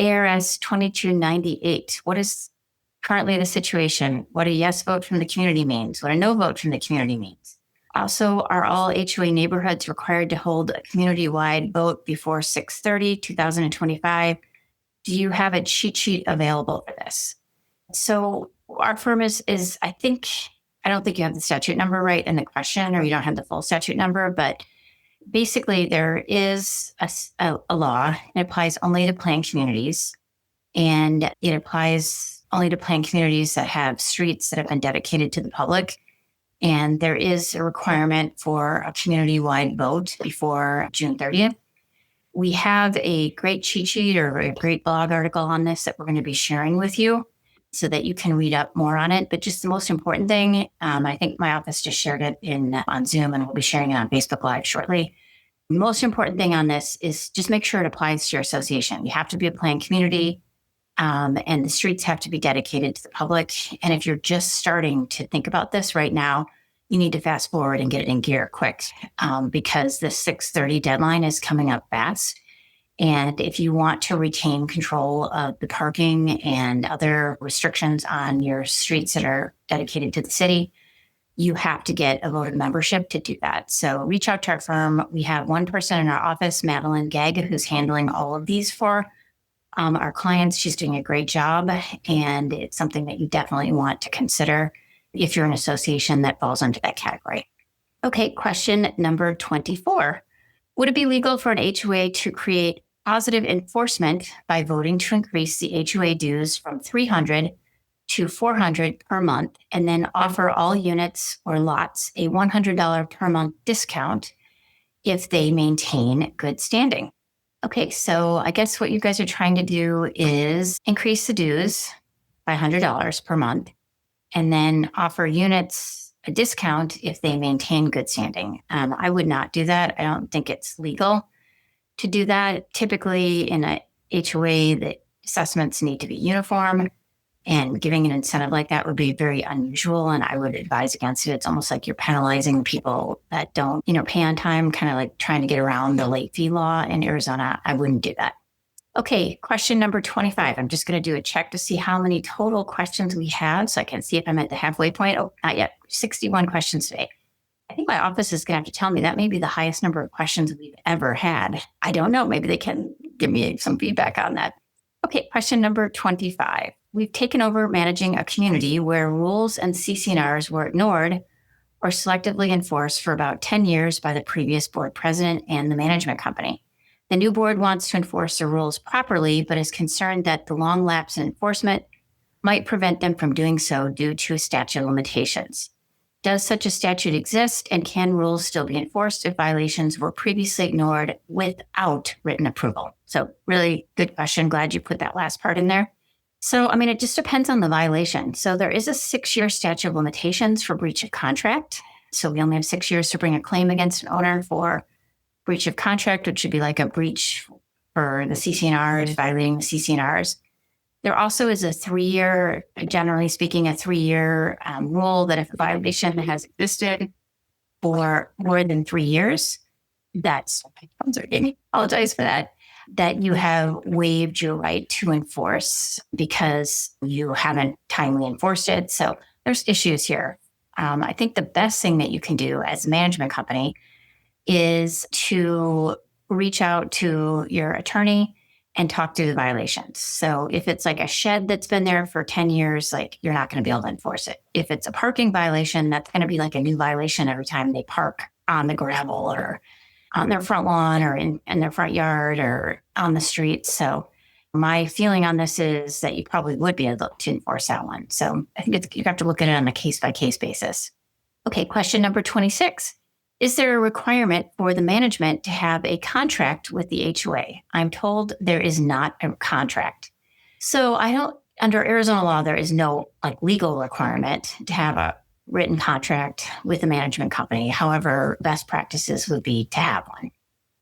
C: ARS 2298. What is currently the situation? What a yes vote from the community means, what a no vote from the community means. Also, are all HOA neighborhoods required to hold a community-wide vote before 6/30/2025? Do you have a cheat sheet available for this? So our firm is I don't think you have the statute number right in the question, or you don't have the full statute number, but basically there is a law. It applies only to planned communities, and it applies only to planned communities that have streets that have been dedicated to the public. And there is a requirement for a community-wide vote before June 30th. We have a great cheat sheet or a great blog article on this that we're going to be sharing with you so that you can read up more on it. But just the most important thing, I think my office just shared it on Zoom, and we'll be sharing it on Facebook Live shortly. The most important thing on this is just make sure it applies to your association. You have to be a planned community. And the streets have to be dedicated to the public. And if you're just starting to think about this right now, you need to fast forward and get it in gear quick because the 6/30 deadline is coming up fast. And if you want to retain control of the parking and other restrictions on your streets that are dedicated to the city, you have to get a voted membership to do that. So reach out to our firm. We have one person in our office, Madeline Gegg, who's handling all of these for our clients. She's doing a great job, and it's something that you definitely want to consider if you're an association that falls under that category. Okay, question number 24. Would it be legal for an HOA to create positive enforcement by voting to increase the HOA dues from $300 to $400 per month, and then offer all units or lots a $100 per month discount if they maintain good standing? Okay, so I guess what you guys are trying to do is increase the dues by $100 per month and then offer units a discount if they maintain good standing. I would not do that. I don't think it's legal to do that. Typically in a HOA, the assessments need to be uniform, and giving an incentive like that would be very unusual, and I would advise against it. It's almost like you're penalizing people that don't, pay on time, kind of like trying to get around the late fee law in Arizona. I wouldn't do that. Okay, question number 25. I'm just going to do a check to see how many total questions we have so I can see if I'm at the halfway point. Oh, not yet. 61 questions today. I think my office is going to have to tell me that may be the highest number of questions we've ever had. I don't know. Maybe they can give me some feedback on that. Okay, question number 25. We've taken over managing a community where rules and CC&Rs were ignored or selectively enforced for about 10 years by the previous board president and the management company. The new board wants to enforce the rules properly, but is concerned that the long lapse in enforcement might prevent them from doing so due to a statute of limitations. Does such a statute exist, and can rules still be enforced if violations were previously ignored without written approval? So really good question. Glad you put that last part in there. So, it just depends on the violation. So there is a 6-year statute of limitations for breach of contract. So we only have 6 years to bring a claim against an owner for breach of contract, which would be like a breach for the CC&Rs, violating the CC&Rs. There also is a 3-year, generally speaking, a 3-year rule that if a violation has existed for more than 3 years, apologize for that you have waived your right to enforce because you haven't timely enforced it. So there's issues here. I think the best thing that you can do as a management company is to reach out to your attorney and talk through the violations. So if it's like a shed that's been there for 10 years, you're not going to be able to enforce it. If it's a parking violation, that's going to be like a new violation every time they park on the gravel or on their front lawn or in their front yard or on the street. So my feeling on this is that you probably would be able to enforce that one. So I think you have to look at it on a case-by-case basis. Okay, question number 26. Is there a requirement for the management to have a contract with the HOA? I'm told there is not a contract. So under Arizona law, there is no legal requirement to have a written contract with a management company. However, best practices would be to have one.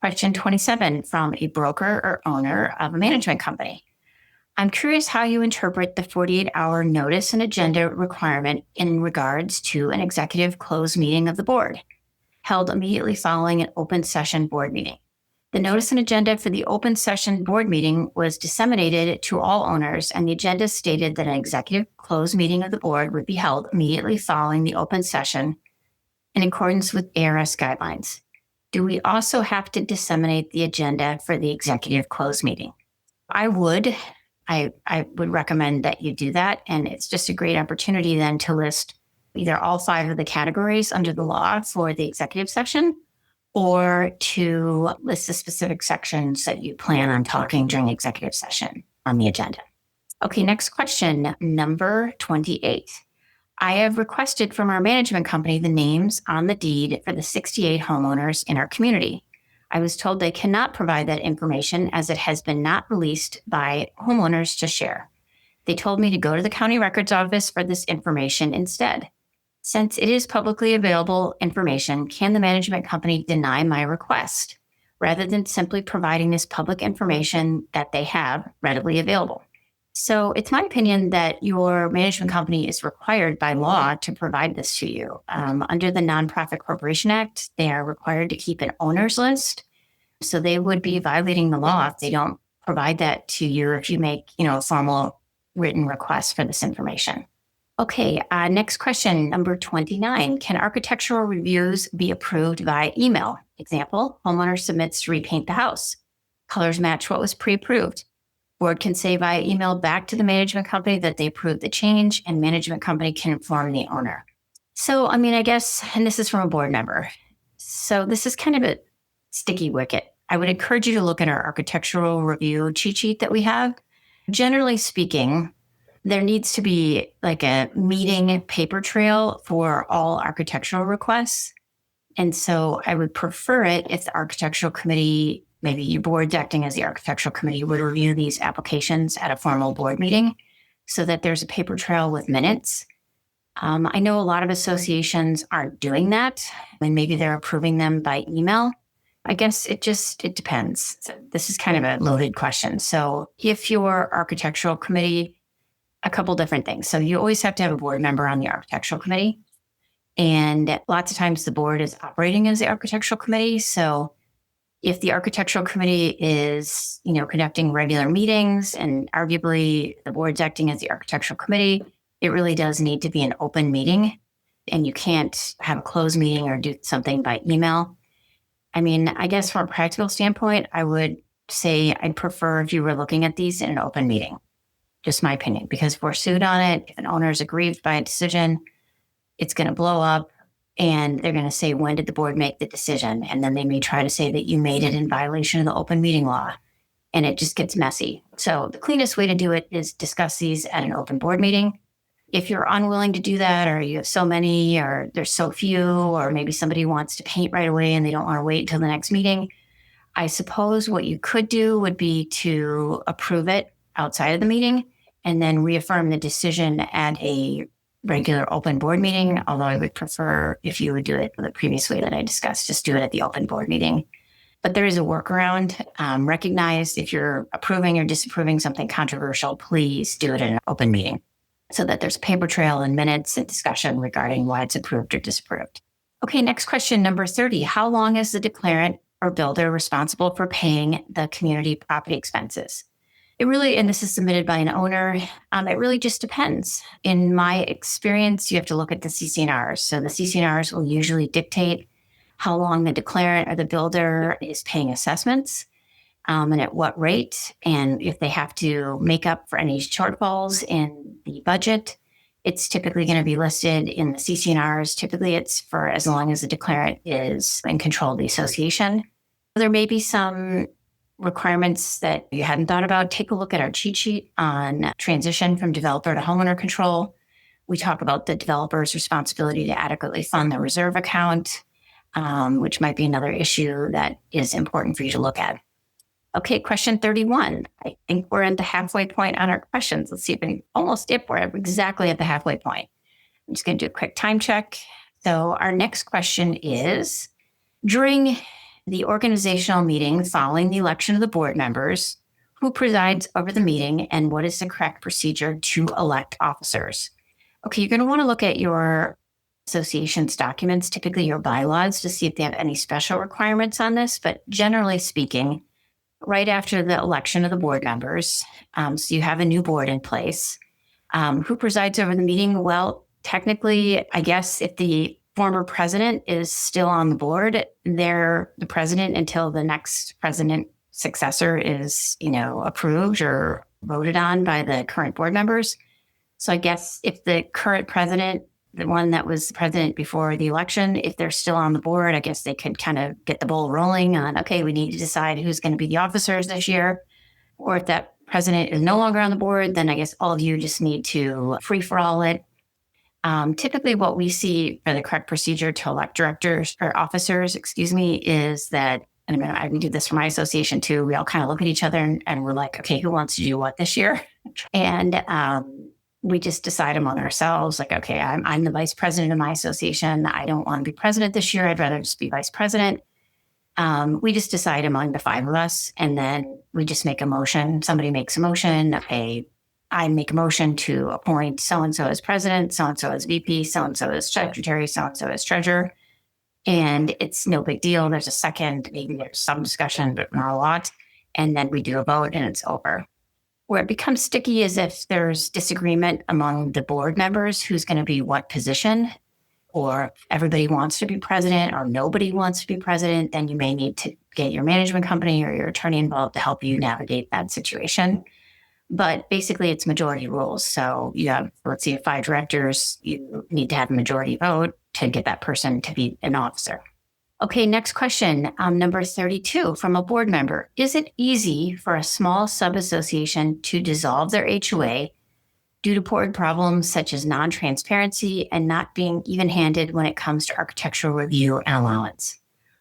C: Question 27 from a broker or owner of a management company. I'm curious how you interpret the 48-hour notice and agenda requirement in regards to an executive closed meeting of the board held immediately following an open session board meeting. The notice and agenda for the open session board meeting was disseminated to all owners, and the agenda stated that an executive closed meeting of the board would be held immediately following the open session in accordance with ARS guidelines. Do we also have to disseminate the agenda for the executive closed meeting? I would recommend that you do that, and it's just a great opportunity then to list either all 5 of the categories under the law for the executive session, or to list the specific sections that you plan on talking during executive session on the agenda. Okay, next question, number 28. I have requested from our management company the names on the deed for the 68 homeowners in our community. I was told they cannot provide that information as it has been not released by homeowners to share. They told me to go to the county records office for this information instead. Since it is publicly available information, can the management company deny my request rather than simply providing this public information that they have readily available? So it's my opinion that your management company is required by law to provide this to you. Under the Nonprofit Corporation Act, they are required to keep an owner's list. So they would be violating the law if they don't provide that to you, if you make, a formal written request for this information. Okay, next question, number 29. Can architectural reviews be approved via email? Example, homeowner submits to repaint the house. Colors match what was pre-approved. Board can say via email back to the management company that they approved the change, and management company can inform the owner. So, I guess, and this is from a board member. So this is kind of a sticky wicket. I would encourage you to look at our architectural review cheat sheet that we have. Generally speaking, there needs to be like a meeting paper trail for all architectural requests. And so I would prefer it if the architectural committee, maybe your board acting as the architectural committee, would review these applications at a formal board meeting so that there's a paper trail with minutes. I know a lot of associations aren't doing that, and maybe they're approving them by email. I guess it depends. So this is kind of a loaded question. So if your architectural committee, a couple different things. So you always have to have a board member on the architectural committee. And lots of times the board is operating as the architectural committee. So if the architectural committee is, conducting regular meetings and arguably the board's acting as the architectural committee, it really does need to be an open meeting. And you can't have a closed meeting or do something by email. I guess from a practical standpoint, I would say I'd prefer if you were looking at these in an open meeting. Just my opinion, because if we're sued on it, if an owner is aggrieved by a decision, it's going to blow up and they're going to say, when did the board make the decision? And then they may try to say that you made it in violation of the open meeting law. And it just gets messy. So the cleanest way to do it is discuss these at an open board meeting. If you're unwilling to do that, or you have so many, or there's so few, or maybe somebody wants to paint right away and they don't want to wait until the next meeting, I suppose what you could do would be to approve it outside of the meeting and then reaffirm the decision at a regular open board meeting. Although I would prefer if you would do it the previous way that I discussed, just do it at the open board meeting. But there is a workaround. Recognize if you're approving or disapproving something controversial, please do it in an open meeting so that there's a paper trail and minutes and discussion regarding why it's approved or disapproved. Okay, next question, number 30. How long is the declarant or builder responsible for paying the community property expenses? It really, and this is submitted by an owner, it really just depends. In my experience, you have to look at the CC&Rs. So the CC&Rs will usually dictate how long the declarant or the builder is paying assessments and at what rate. And if they have to make up for any shortfalls in the budget, it's typically going to be listed in the CC&Rs. Typically, it's for as long as the declarant is in control of the association. There may be some requirements that you hadn't thought about. Take a look at our cheat sheet on transition from developer to homeowner control. We talk about the developer's responsibility to adequately fund the reserve account, which might be another issue that is important for you to look at. Okay, question 31. I think we're at the halfway point on our questions. Let's see if we're exactly at the halfway point. I'm just going to do a quick time check. So our next question is, during the organizational meeting following the election of the board members, who presides over the meeting and what is the correct procedure to elect officers? Okay, you're going to want to look at your association's documents, typically your bylaws, to see if they have any special requirements on this. But generally speaking, right after the election of the board members, so you have a new board in place, who presides over the meeting? Well, technically, I guess if the former president is still on the board, they're the president until the next president successor is, approved or voted on by the current board members. So I guess if the current president, the one that was president before the election, if they're still on the board, I guess they could kind of get the ball rolling on, okay, we need to decide who's going to be the officers this year. Or if that president is no longer on the board, then I guess all of you just need to free-for-all it. Typically what we see for the correct procedure to elect directors or officers, is that, and I do this for my association too, we all kind of look at each other and we're like, okay, who wants to do what this year? And we just decide among ourselves, like, okay, I'm the vice president of my association. I don't want to be president this year. I'd rather just be vice president. We just decide among the five of us, and then we just make a motion. Somebody makes a motion. Okay, I make a motion to appoint so-and-so as president, so-and-so as VP, so-and-so as secretary, so-and-so as treasurer. And it's no big deal. There's a second, maybe there's some discussion, but not a lot. And then we do a vote and it's over. Where it becomes sticky is if there's disagreement among the board members who's going to be what position, or if everybody wants to be president or nobody wants to be president, then you may need to get your management company or your attorney involved to help you navigate that situation. But basically, it's majority rules. So you have, let's say, 5 directors, you need to have a majority vote to get that person to be an officer. Okay, next question, number 32 from a board member. Is it easy for a small sub-association to dissolve their HOA due to board problems such as non-transparency and not being even-handed when it comes to architectural review and allowance?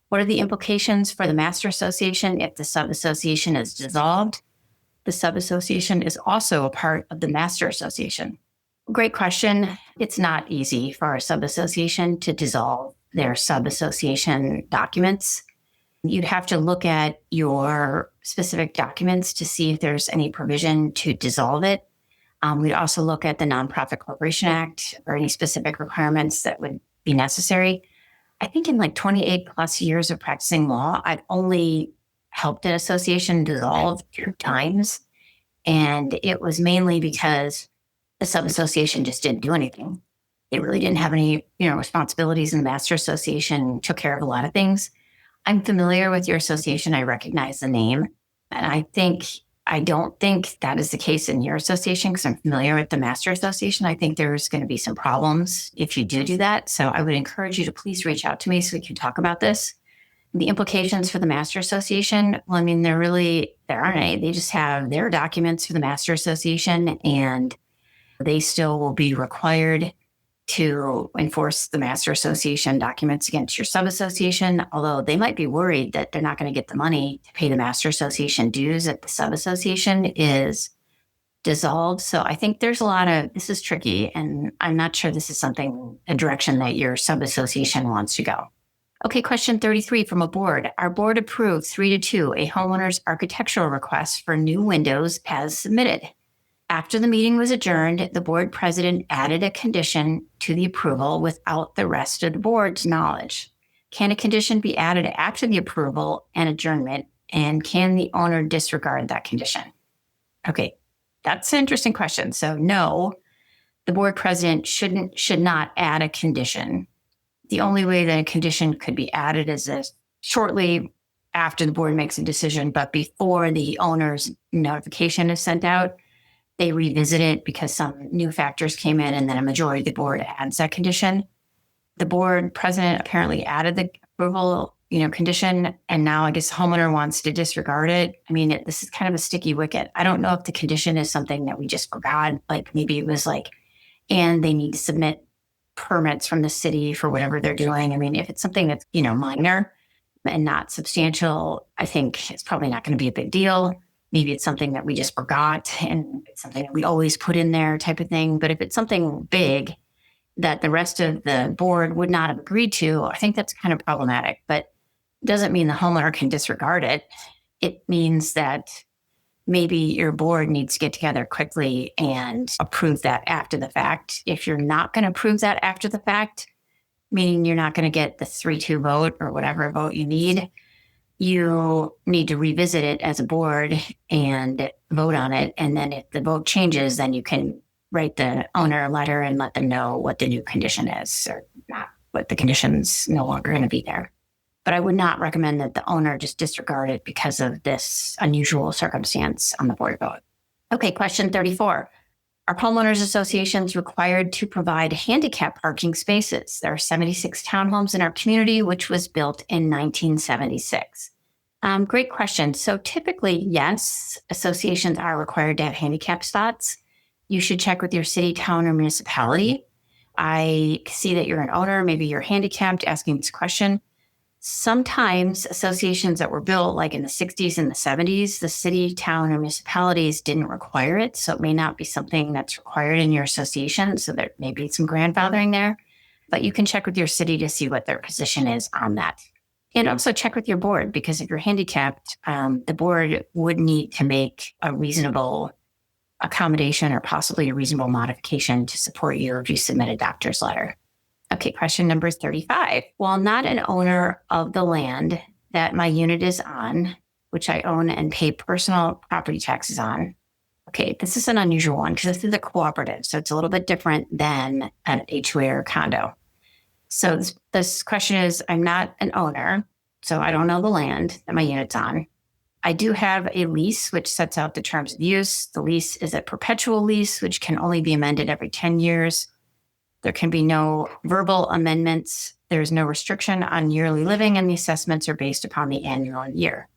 C: What are the implications for the master association if the sub-association is dissolved? The sub-association is also a part of the master association. Great question. It's not easy for a sub-association to dissolve their sub-association documents. You'd have to look at your specific documents to see if there's any provision to dissolve it. We'd also look at the Nonprofit Corporation Act or any specific requirements that would be necessary. I think in like 28 plus years of practicing law, I've only helped an association dissolve 2 times. And it was mainly because the sub-association just didn't do anything. They really didn't have any, responsibilities, and the master association took care of a lot of things. I'm familiar with your association. I recognize the name. And I don't think that is the case in your association because I'm familiar with the master association. I think there's going to be some problems if you do that. So I would encourage you to please reach out to me so we can talk about this. The implications for the master association, well, there aren't any. They just have their documents for the master association, and they still will be required to enforce the master association documents against your sub-association, although they might be worried that they're not going to get the money to pay the master association dues if the sub-association is dissolved. So I think there's this is tricky, and I'm not sure this is a direction that your sub-association wants to go. Okay, question 33 from a board. Our board approved 3-2 a homeowner's architectural request for new windows as submitted. After the meeting was adjourned, the board president added a condition to the approval without the rest of the board's knowledge. Can a condition be added after the approval and adjournment, and can the owner disregard that condition? Okay, that's an interesting question. So no, the board president should not add a condition. The only way that a condition could be added is shortly after the board makes a decision, but before the owner's notification is sent out. They revisit it because some new factors came in, and then a majority of the board adds that condition. The board president apparently added the approval, condition, and now I guess the homeowner wants to disregard it. This is kind of a sticky wicket. I don't know if the condition is something that we just forgot, like maybe it was and they need to submit permits from the city for whatever they're doing. If it's something that's, minor and not substantial, I think it's probably not going to be a big deal. Maybe it's something that we just forgot and it's something that we always put in there type of thing. But if it's something big that the rest of the board would not have agreed to, I think that's kind of problematic. But it doesn't mean the homeowner can disregard it. It means that maybe your board needs to get together quickly and approve that after the fact. If you're not going to approve that after the fact, meaning you're not going to get the 3-2 vote or whatever vote you need to revisit it as a board and vote on it. And then if the vote changes, then you can write the owner a letter and let them know what the new condition is, or not, what the condition's no longer going to be there. But I would not recommend that the owner just disregard it because of this unusual circumstance on the board vote. Okay, question 34. Are homeowners associations required to provide handicap parking spaces? There are 76 townhomes in our community, which was built in 1976. Great question. So typically, yes, associations are required to have handicap spots. You should check with your city, town, or municipality. I see that you're an owner, maybe you're handicapped, asking this question. Sometimes associations that were built like in the 60s and the 70s, the city, town, or municipalities didn't require it. So it may not be something that's required in your association. So there may be some grandfathering there, but you can check with your city to see what their position is on that. And also check with your board, because if you're handicapped, the board would need to make a reasonable accommodation or possibly a reasonable modification to support you if you submit a doctor's letter. Okay, question number 35. While not an owner of the land that my unit is on, which I own and pay personal property taxes on, Okay, this is an unusual one because this is a cooperative, so it's a little bit different than an HOA or condo. So this question is, I'm not an owner, so I don't know the land that my unit's on. I do have a lease, which sets out the terms of use. The lease is a perpetual lease, which can only be amended every 10 years. There can be no verbal amendments. There's no restriction on yearly living, and the assessments are based upon the annual year.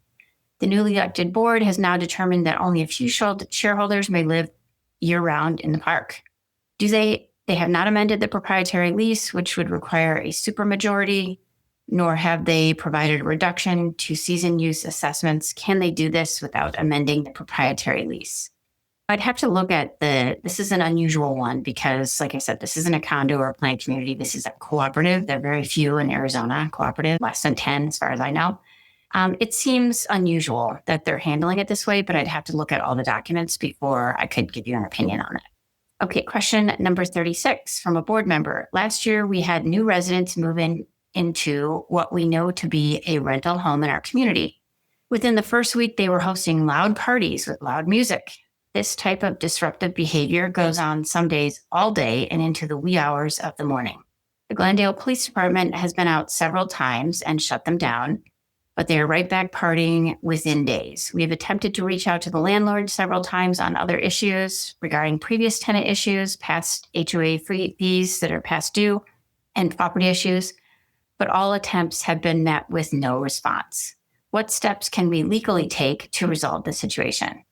C: The newly elected board has now determined that only a few shareholders may live year-round in the park. They have not amended the proprietary lease, which would require a supermajority, nor have they provided a reduction to season use assessments. Can they do this without amending the proprietary lease? I'd have to look at this is an unusual one because, like I said, this isn't a condo or a planned community. This is a cooperative. There are very few in Arizona, cooperative, less than 10 as far as I know. It seems unusual that they're handling it this way, but I'd have to look at all the documents before I could give you an opinion on it. Okay, question number 36 from a board member. Last year, we had new residents move into what we know to be a rental home in our community. Within the first week, they were hosting loud parties with loud music. This type of disruptive behavior goes on some days all day and into the wee hours of the morning. The Glendale Police Department has been out several times and shut them down, but they are right back partying within days. We have attempted to reach out to the landlord several times on other issues regarding previous tenant issues, past HOA fees that are past due, and property issues, but all attempts have been met with no response. What steps can we legally take to resolve the situation?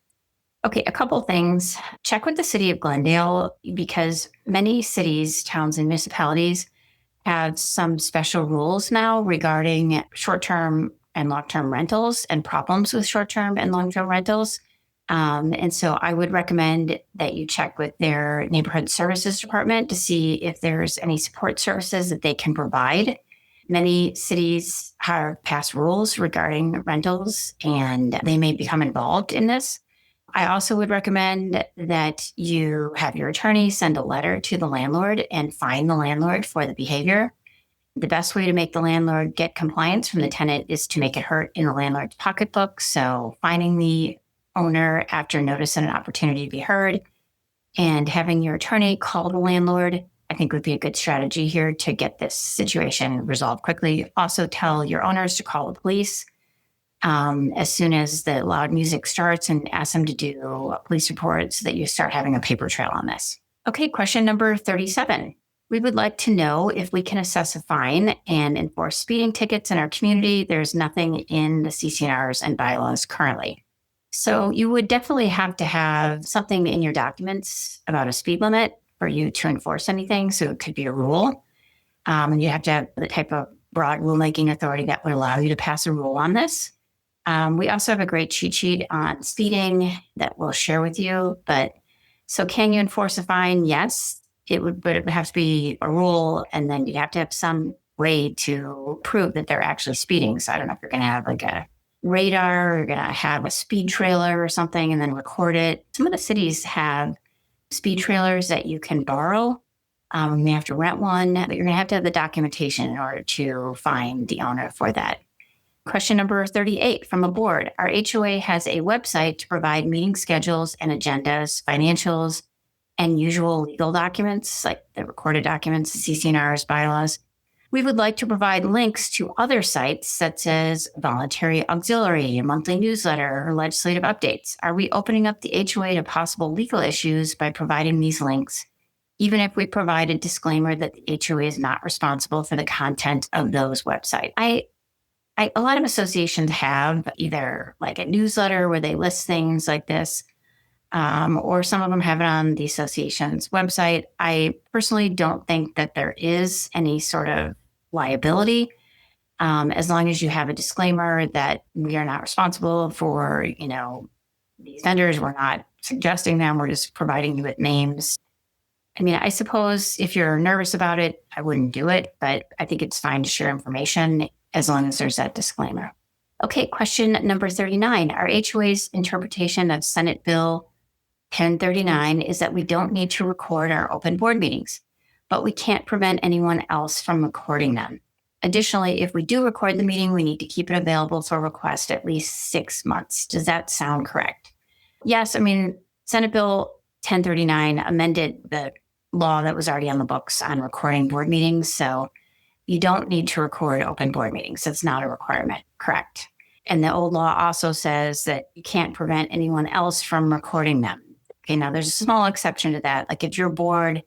C: Okay, a couple things. Check with the city of Glendale because many cities, towns, and municipalities have some special rules now regarding short-term and long-term rentals and problems with short-term and long-term rentals. And so I would recommend that you check with their neighborhood services department to see if there's any support services that they can provide. Many cities have passed rules regarding rentals, and they may become involved in this. I also would recommend that you have your attorney send a letter to the landlord and fine the landlord for the behavior. The best way to make the landlord get compliance from the tenant is to make it hurt in the landlord's pocketbook. So finding the owner after notice and an opportunity to be heard and having your attorney call the landlord, I think would be a good strategy here to get this situation resolved quickly. Also tell your owners to call the police as soon as the loud music starts and ask them to do a police report so that you start having a paper trail on this. Okay, question number 37. We would like to know if we can assess a fine and enforce speeding tickets in our community. There's nothing in the CC&Rs and bylaws currently. So you would definitely have to have something in your documents about a speed limit for you to enforce anything. So it could be a rule. And you have to have the type of broad rulemaking authority that would allow you to pass a rule on this. We also have a great cheat sheet on speeding that we'll share with you. But so can you enforce a fine? Yes, it would, but it would have to be a rule. And then you'd have to have some way to prove that they're actually speeding. So I don't know if you're going to have like a radar or you're going to have a speed trailer or something and then record it. Some of the cities have speed trailers that you can borrow. You may have to rent one, but you're going to have the documentation in order to find the owner for that. Question number 38 from a board. Our HOA has a website to provide meeting schedules and agendas, financials, and usual legal documents like the recorded documents, CC&Rs, bylaws. We would like to provide links to other sites such as voluntary auxiliary, a monthly newsletter, or legislative updates. Are we opening up the HOA to possible legal issues by providing these links, even if we provide a disclaimer that the HOA is not responsible for the content of those websites? A lot of associations have either like a newsletter where they list things like this, or some of them have it on the association's website. I personally don't think that there is any sort of liability, as long as you have a disclaimer that we are not responsible for, these vendors. We're not suggesting them. We're just providing you with names. I mean, I suppose if you're nervous about it, I wouldn't do it, but I think it's fine to share information as long as there's that disclaimer. Okay, question number 39. Our HOA's interpretation of Senate Bill 1039 is that we don't need to record our open board meetings, but we can't prevent anyone else from recording them. Additionally, if we do record the meeting, we need to keep it available for request at least 6 months. Does that sound correct? Yes, I mean, Senate Bill 1039 amended the law that was already on the books on recording board meetings. So you don't need to record open board meetings. It's not a requirement, correct? And the old law also says that you can't prevent anyone else from recording them. Okay, now there's a small exception to that. Like if your board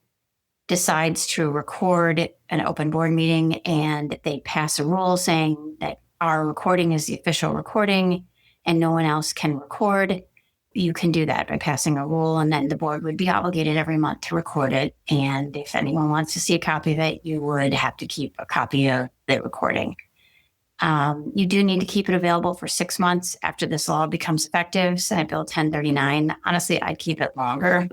C: decides to record an open board meeting and they pass a rule saying that our recording is the official recording and no one else can record, you can do that by passing a rule, and then the board would be obligated every month to record it. And if anyone wants to see a copy of it, you would have to keep a copy of the recording. You do need to keep it available for 6 months after this law becomes effective. Senate Bill 1039. Honestly, I'd keep it longer,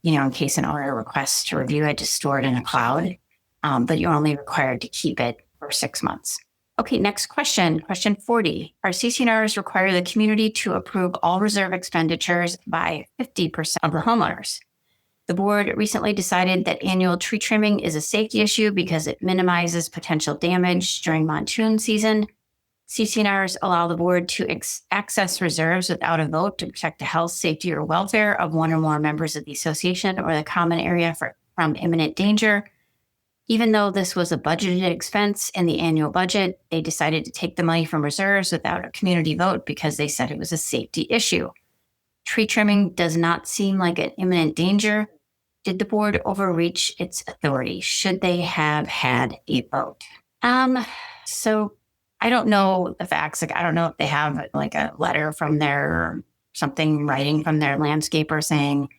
C: in case an owner requests to review it, just store it in a cloud. But you're only required to keep it for 6 months. Okay, next question. Question 40. Our CC&Rs require the community to approve all reserve expenditures by 50% of the homeowners. The board recently decided that annual tree trimming is a safety issue because it minimizes potential damage during monsoon season. CC&Rs allow the board to access reserves without a vote to protect the health, safety, or welfare of one or more members of the association or the common area from imminent danger. Even though this was a budgeted expense in the annual budget, they decided to take the money from reserves without a community vote because they said it was a safety issue. Tree trimming does not seem like an imminent danger. Did the board overreach its authority? Should they have had a vote? So I don't know the facts. I don't know if they have a letter from their something writing from their landscaper saying,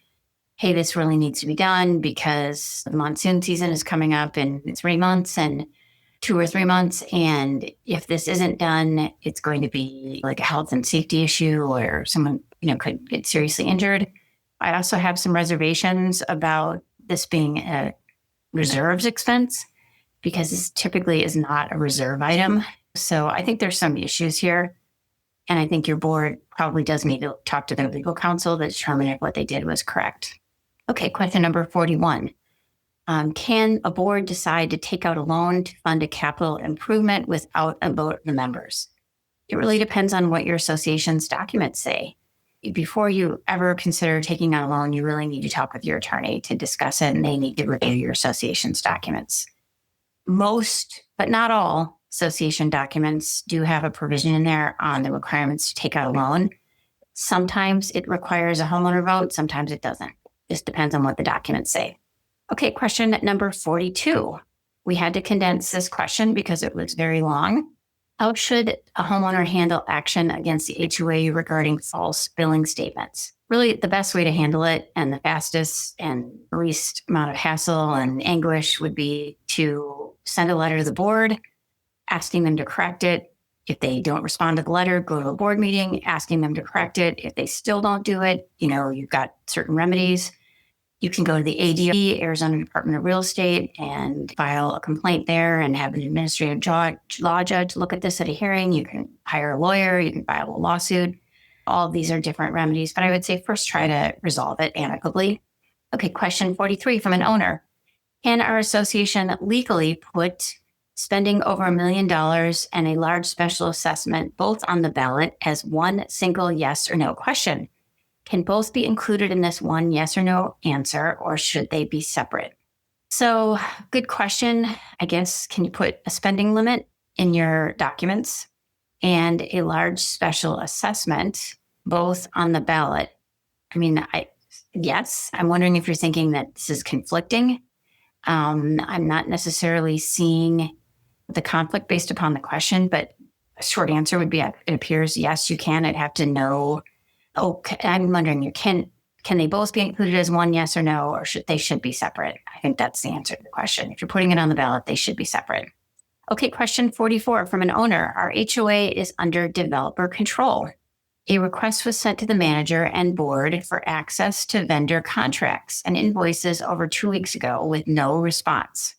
C: hey, this really needs to be done because the monsoon season is coming up in 3 months and 2 or 3 months. And if this isn't done, it's going to be like a health and safety issue or someone, could get seriously injured. I also have some reservations about this being a reserves expense because this typically is not a reserve item. So I think there's some issues here. And I think your board probably does need to talk to their legal counsel to determine if what they did was correct. Okay, question number 41. Can a board decide to take out a loan to fund a capital improvement without a vote of the members? It really depends on what your association's documents say. Before you ever consider taking out a loan, you really need to talk with your attorney to discuss it, and they need to review your association's documents. Most, but not all, association documents do have a provision in there on the requirements to take out a loan. Sometimes it requires a homeowner vote, sometimes it doesn't. Just depends on what the documents say. Okay, question number 42. We had to condense this question because it was very long. How should a homeowner handle action against the HOA regarding false billing statements? Really, the best way to handle it and the fastest and least amount of hassle and anguish would be to send a letter to the board asking them to correct it. If they don't respond to the letter, go to a board meeting asking them to correct it. If they still don't do it, you've got certain remedies. You can go to the ADO, Arizona Department of Real Estate, and file a complaint there and have an administrative law judge look at this at a hearing. You can hire a lawyer. You can file a lawsuit. All of these are different remedies, but I would say first try to resolve it amicably. Okay, question 43 from an owner. Can our association legally put spending over $1 million and a large special assessment both on the ballot as one single yes or no question? Can both be included in this one yes or no answer, or should they be separate? So, good question. I guess, can you put a spending limit in your documents and a large special assessment both on the ballot? Yes. I'm wondering if you're thinking that this is conflicting. I'm not necessarily seeing the conflict based upon the question, but a short answer would be it appears yes, you can. I'd have to know. I'm wondering, can they both be included as one yes or no, or should be separate? I think that's the answer to the question. If you're putting it on the ballot, they should be separate. Okay, question 44 from an owner. Our HOA is under developer control. A request was sent to the manager and board for access to vendor contracts and invoices over 2 weeks ago with no response.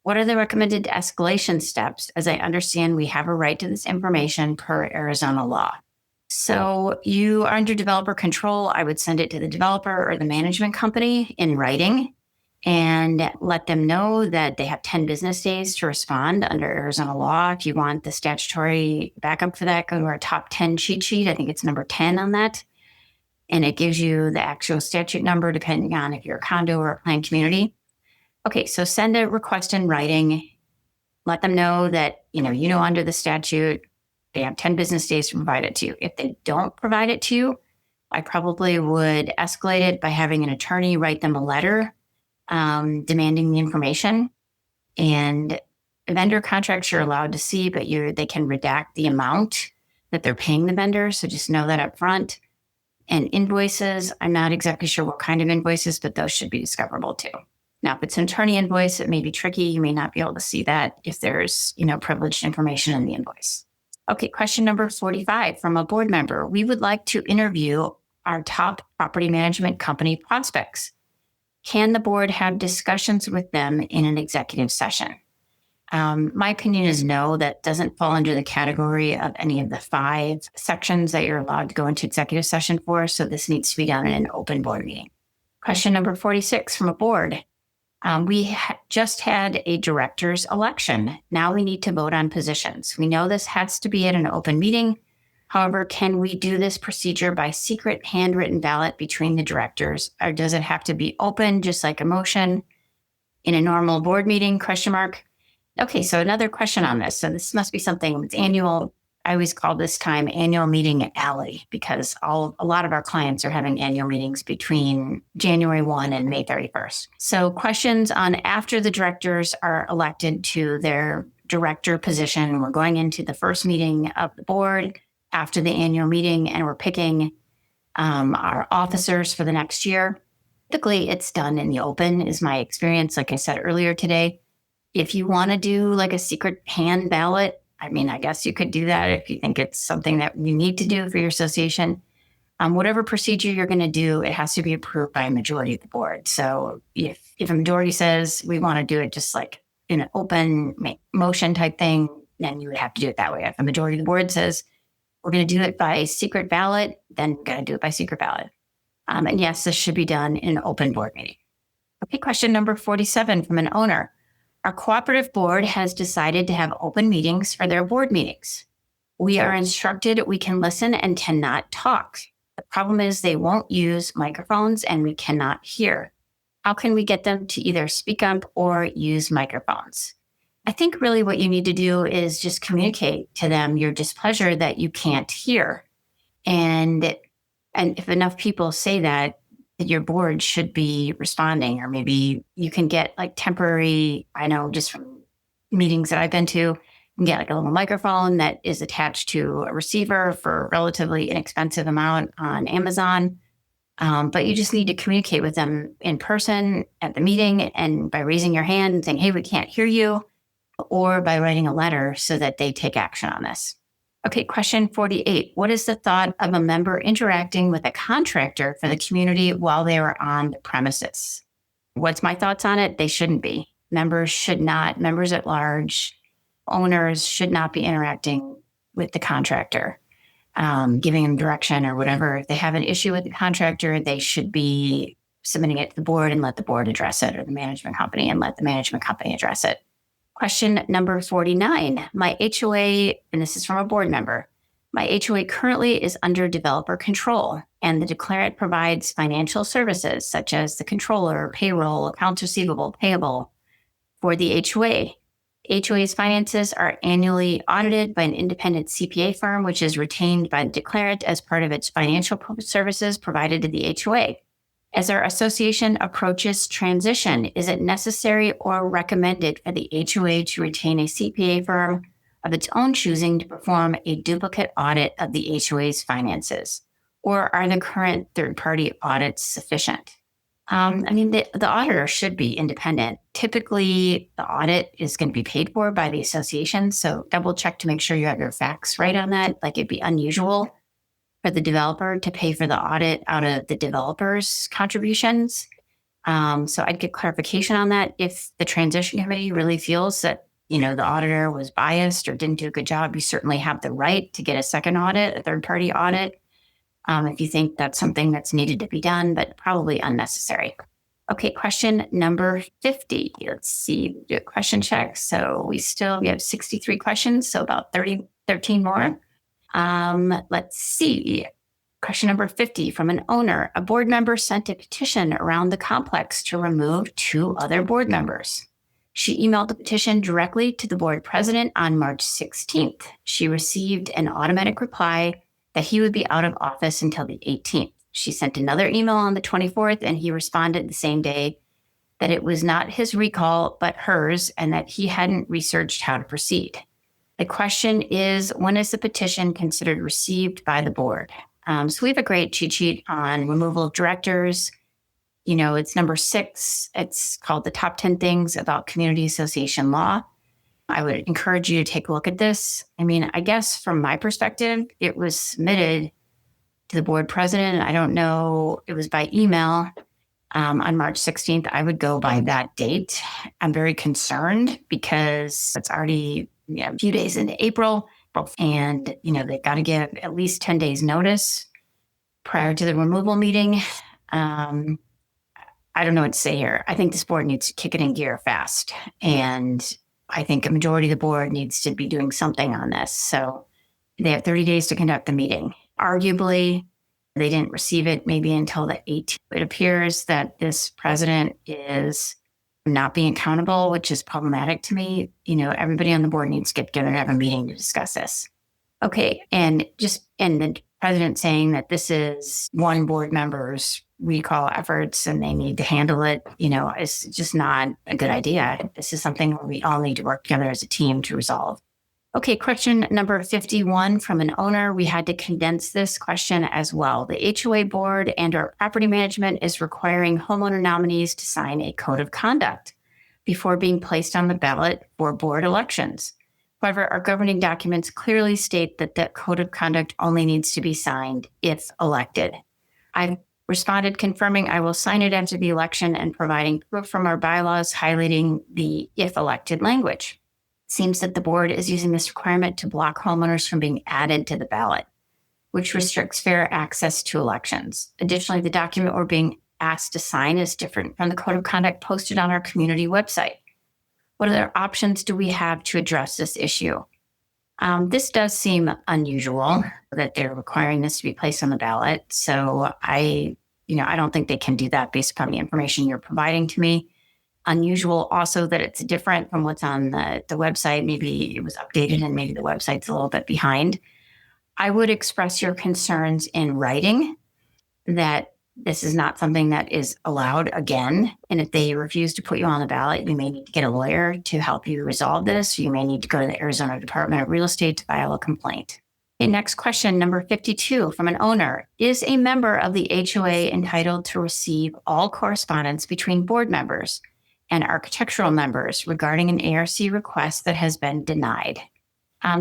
C: What are the recommended escalation steps? As I understand, we have a right to this information per Arizona law. So you are under developer control. I would send it to the developer or the management company in writing and let them know that they have 10 business days to respond under Arizona law. If you want the statutory backup for that, go to our top 10 cheat sheet. I think it's number 10 on that. and it gives you the actual statute number depending on if you're a condo or a planned community. Okay, so send a request in writing. Let them know that, under the statute, they have 10 business days to provide it to you. If they don't provide it to you, I probably would escalate it by having an attorney write them a letter demanding the information. And vendor contracts you're allowed to see, but they can redact the amount that they're paying the vendor. So just know that up front. And invoices, I'm not exactly sure what kind of invoices, but those should be discoverable too. Now, if it's an attorney invoice, it may be tricky. You may not be able to see that if there's, privileged information in the invoice. Okay, question number 45 from a board member. We would like to interview our top property management company prospects. Can the board have discussions with them in an executive session? My opinion is no, that doesn't fall under the category of any of the 5 sections that you're allowed to go into executive session for. So this needs to be done in an open board meeting. Question number 46 from a board. We just had a director's election. Now we need to vote on positions. We know this has to be at an open meeting. However, can we do this procedure by secret handwritten ballot between the directors, or does it have to be open, just like a motion in a normal board meeting? ? Okay, so another question on this. So this must be something that's annual. I always call this time annual meeting alley because a lot of our clients are having annual meetings between January 1 and May 31st. So questions on after the directors are elected to their director position. We're going into the first meeting of the board after the annual meeting, and we're picking our officers for the next year. Typically, it's done in the open, is my experience, like I said earlier today. If you want to do like a secret hand ballot, I guess you could do that if you think it's something that you need to do for your association. Whatever procedure you're going to do, it has to be approved by a majority of the board. So if a majority says we want to do it just like in an open motion type thing, then you would have to do it that way. If a majority of the board says we're going to do it by secret ballot, then we're going to do it by secret ballot. And yes, this should be done in an open board meeting. Okay, question number 47 from an owner. Our cooperative board has decided to have open meetings for their board meetings. We are instructed we can listen and cannot talk. The problem is they won't use microphones and we cannot hear. How can we get them to either speak up or use microphones? I think really what you need to do is just communicate to them your displeasure that you can't hear. And if enough people say that your board should be responding, or maybe you can get like temporary, I know just from meetings that I've been to, you can get like a little microphone that is attached to a receiver for a relatively inexpensive amount on Amazon. But you just need to communicate with them in person at the meeting, and by raising your hand and saying, hey, we can't hear you, or by writing a letter so that they take action on this. Okay, question 48. What is the thought of a member interacting with a contractor for the community while they are on the premises? What's my thoughts on it? They shouldn't be. Members at large, owners should not be interacting with the contractor, giving them direction or whatever. If they have an issue with the contractor, they should be submitting it to the board and let the board address it, or the management company and let the management company address it. Question number 49. My HOA, and this is from a board member, my HOA currently is under developer control, and the declarant provides financial services such as the controller, payroll, accounts receivable, payable for the HOA. HOA's finances are annually audited by an independent CPA firm, which is retained by the declarant as part of its financial services provided to the HOA. As our association approaches transition, is it necessary or recommended for the HOA to retain a CPA firm of its own choosing to perform a duplicate audit of the HOA's finances? Or are the current third-party audits sufficient? The auditor should be independent. Typically, the audit is going to be paid for by the association, so double check to make sure you have your facts right on that. Like, it'd be unusual for the developer to pay for the audit out of the developer's contributions. So I'd get clarification on that. If the transition committee really feels that, the auditor was biased or didn't do a good job, you certainly have the right to get a second audit, a third-party audit, if you think that's something that's needed to be done, but probably unnecessary. Okay, question number 50. Let's see, do a question check. So we have 63 questions, so about 13 more. Let's see. Question number 50 from an owner. A board member sent a petition around the complex to remove 2 other board members. She emailed the petition directly to the board president on March 16th. She received an automatic reply that he would be out of office until the 18th. She sent another email on the 24th, and he responded the same day that it was not his recall, but hers, and that he hadn't researched how to proceed. The question is, when is the petition considered received by the board? So we have a great cheat sheet on removal of directors. It's number 6. It's called the top 10 things about community association law. I would encourage you to take a look at this. I guess from my perspective, it was submitted to the board president. I don't know, it was by email on March 16th. I would go by that date. I'm very concerned because it's already a few days into April. And, they've got to give at least 10 days notice prior to the removal meeting. I don't know what to say here. I think this board needs to kick it in gear fast. And I think a majority of the board needs to be doing something on this. So they have 30 days to conduct the meeting. Arguably, they didn't receive it maybe until the 18th. It appears that this president is not being accountable, which is problematic to me. Everybody on the board needs to get together and have a meeting to discuss this. Okay. And the president saying that this is one board member's recall efforts and they need to handle it, is just not a good idea. This is something where we all need to work together as a team to resolve. Okay, question number 51 from an owner. We had to condense this question as well. The HOA board and our property management is requiring homeowner nominees to sign a code of conduct before being placed on the ballot for board elections. However, our governing documents clearly state that that code of conduct only needs to be signed if elected. I've responded confirming I will sign it after the election and providing proof from our bylaws highlighting the if elected language. It seems that the board is using this requirement to block homeowners from being added to the ballot, which restricts fair access to elections. Additionally, the document we're being asked to sign is different from the code of conduct posted on our community website. What other options do we have to address this issue? This does seem unusual that they're requiring this to be placed on the ballot. So I don't think they can do that based upon the information you're providing to me. Unusual also that it's different from what's on the website. Maybe it was updated and maybe the website's a little bit behind. I would express your concerns in writing that this is not something that is allowed again. And if they refuse to put you on the ballot, you may need to get a lawyer to help you resolve this. You may need to go to the Arizona Department of Real Estate to file a complaint. Okay, next question, number 52 from an owner. Is a member of the HOA entitled to receive all correspondence between board members and architectural members regarding an ARC request that has been denied?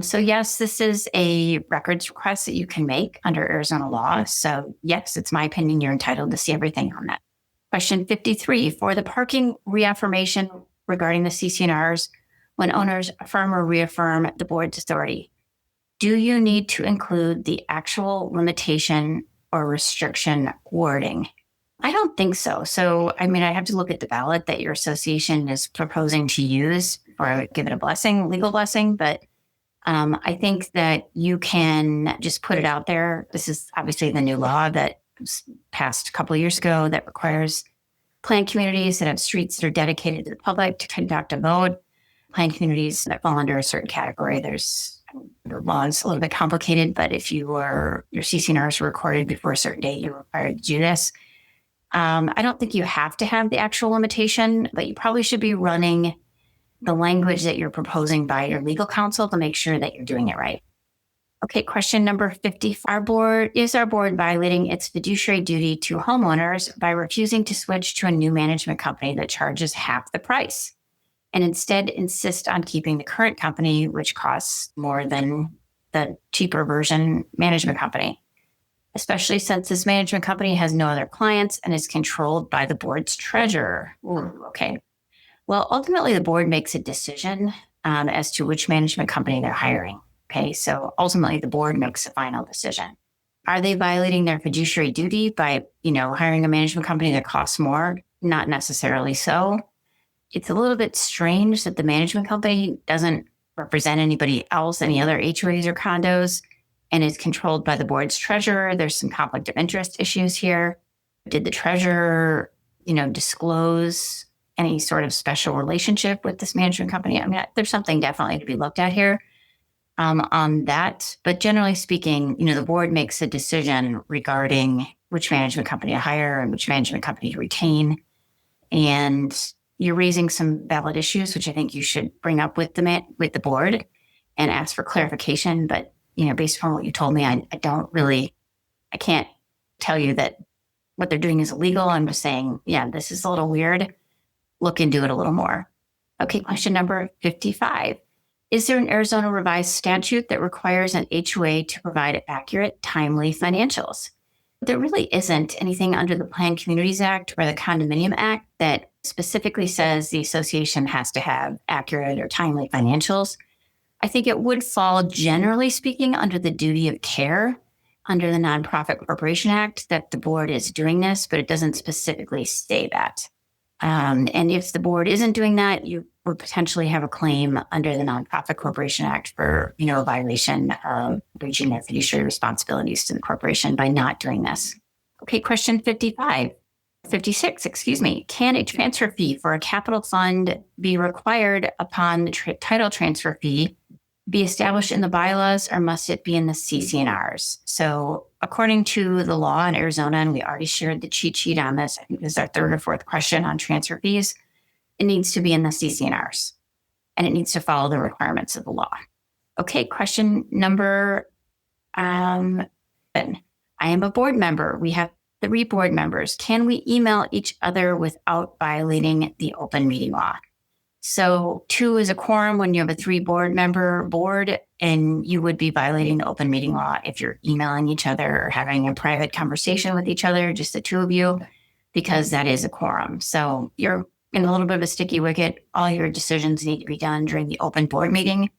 C: So yes, this is a records request that you can make under Arizona law. So yes, it's my opinion you're entitled to see everything on that. Question 53, for the parking reaffirmation regarding the CC&Rs, when owners affirm or reaffirm the board's authority, do you need to include the actual limitation or restriction wording? I don't think so. So, I have to look at the ballot that your association is proposing to use or give it a blessing, legal blessing, but I think that you can just put it out there. This is obviously the new law that was passed a couple of years ago that requires planned communities that have streets that are dedicated to the public to conduct a vote. Planned communities that fall under a certain category, the law is a little bit complicated, but if your CC&Rs were recorded before a certain date, you're required to do this. I don't think you have to have the actual limitation, but you probably should be running the language that you're proposing by your legal counsel to make sure that you're doing it right. Okay, question number 50. Is our board violating its fiduciary duty to homeowners by refusing to switch to a new management company that charges half the price and instead insist on keeping the current company, which costs more than the cheaper version management company, especially since this management company has no other clients and is controlled by the board's treasurer? Ooh, okay. Well, ultimately, the board makes a decision as to which management company they're hiring. Okay, so ultimately, the board makes a final decision. Are they violating their fiduciary duty by, hiring a management company that costs more? Not necessarily so. It's a little bit strange that the management company doesn't represent anybody else, any other HOAs or condos. and is controlled by the board's treasurer. There's some conflict of interest issues here. Did the treasurer, disclose any sort of special relationship with this management company? I mean, there's something definitely to be looked at here on that. But generally speaking, the board makes a decision regarding which management company to hire and which management company to retain. And you're raising some valid issues, which I think you should bring up with the board and ask for clarification. But, based upon what you told me, I can't tell you that what they're doing is illegal. I'm just saying, this is a little weird. Look into it a little more. Okay, question number 55. Is there an Arizona revised statute that requires an HOA to provide accurate, timely financials? There really isn't anything under the Planned Communities Act or the Condominium Act that specifically says the association has to have accurate or timely financials. I think it would fall, generally speaking, under the duty of care under the Nonprofit Corporation Act that the board is doing this, but it doesn't specifically say that. And if the board isn't doing that, you would potentially have a claim under the Nonprofit Corporation Act for, a violation of breaching their fiduciary responsibilities to the corporation by not doing this. Okay, question 56, Can a transfer fee for a capital fund be required upon the title transfer fee be established in the bylaws, or must it be in the CC&Rs? So according to the law in Arizona, and we already shared the cheat sheet on this, I think this is our third or fourth question on transfer fees, it needs to be in the CC&Rs, and it needs to follow the requirements of the law. Okay, question number 7. I am a board member. We have 3 board members. Can we email each other without violating the open meeting law? So 2 is a quorum when you have a 3 board member board, and you would be violating the open meeting law if you're emailing each other or having a private conversation with each other, just the 2 of you, because that is a quorum. So you're in a little bit of a sticky wicket. All your decisions need to be done during the open board meeting.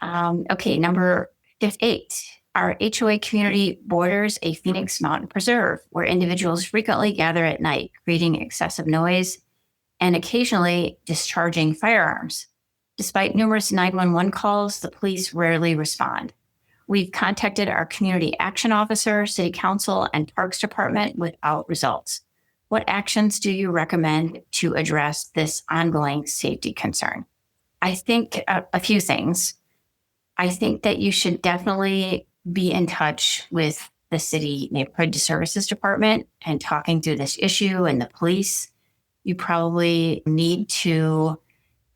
C: Okay, number 8. Our HOA community borders a Phoenix Mountain Preserve where individuals frequently gather at night, creating excessive noise and occasionally discharging firearms. Despite numerous 911 calls, the police rarely respond. We've contacted our community action officer, city council, and parks department without results. What actions do you recommend to address this ongoing safety concern? I think a few things. I think that you should definitely be in touch with the city neighborhood services department and talking through this issue and the police. You probably need to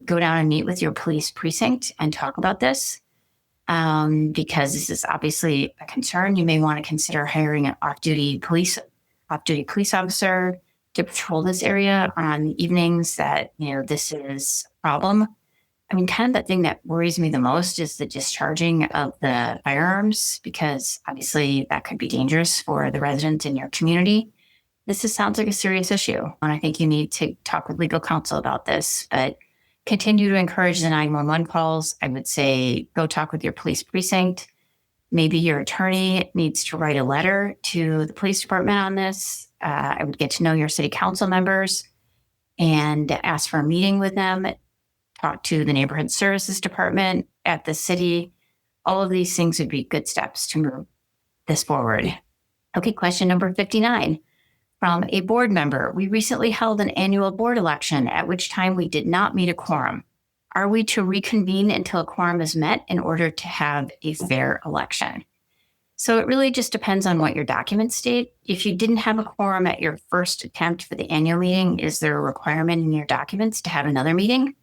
C: go down and meet with your police precinct and talk about this because this is obviously a concern. You may want to consider hiring an off-duty police officer to patrol this area on evenings that, this is a problem. I mean, kind of the thing that worries me the most is the discharging of the firearms, because obviously that could be dangerous for the residents in your community. Sounds like a serious issue, and I think you need to talk with legal counsel about this, but continue to encourage the 911 calls. I would say go talk with your police precinct. Maybe your attorney needs to write a letter to the police department on this. I would get to know your city council members and ask for a meeting with them. Talk to the neighborhood services department at the city. All of these things would be good steps to move this forward. Okay, question number 59. From a board member, we recently held an annual board election at which time we did not meet a quorum. Are we to reconvene until a quorum is met in order to have a fair election? So it really just depends on what your documents state. If you didn't have a quorum at your first attempt for the annual meeting, is there a requirement in your documents to have another meeting?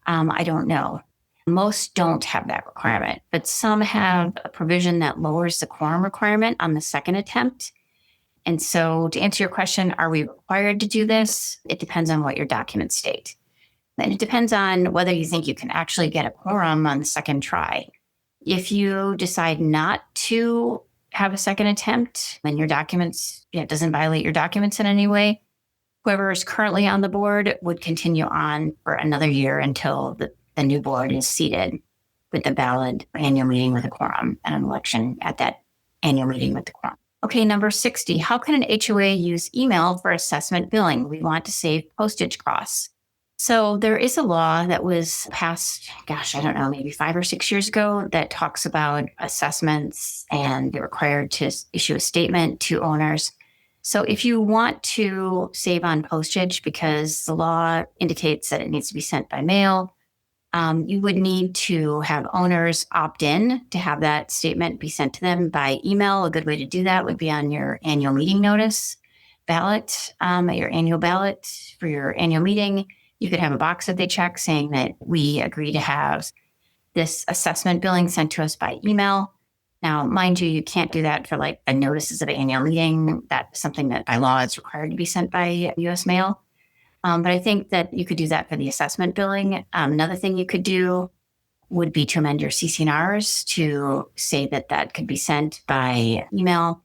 C: I don't know. Most don't have that requirement, but some have a provision that lowers the quorum requirement on the second attempt. And so to answer your question, are we required to do this? It depends on what your documents state. And it depends on whether you think you can actually get a quorum on the second try. If you decide not to have a second attempt and your documents, it doesn't violate your documents in any way, whoever is currently on the board would continue on for another year until the new board is seated with a valid annual meeting with a quorum and an election at that annual meeting with the quorum. Okay, number 60. How can an HOA use email for assessment billing? We want to save postage costs. So there is a law that was passed, I don't know, maybe 5 or 6 years ago that talks about assessments, and they're required to issue a statement to owners. So if you want to save on postage, because the law indicates that it needs to be sent by mail, you would need to have owners opt in to have that statement be sent to them by email. A good way to do that would be on your annual meeting notice ballot, your annual ballot for your annual meeting. You could have a box that they check saying that we agree to have this assessment billing sent to us by email. Now, mind you, you can't do that for like a notices of annual meeting. That's something that by law is required to be sent by U.S. mail. But I think that you could do that for the assessment billing. Another thing you could do would be to amend your CC&Rs to say that that could be sent by email.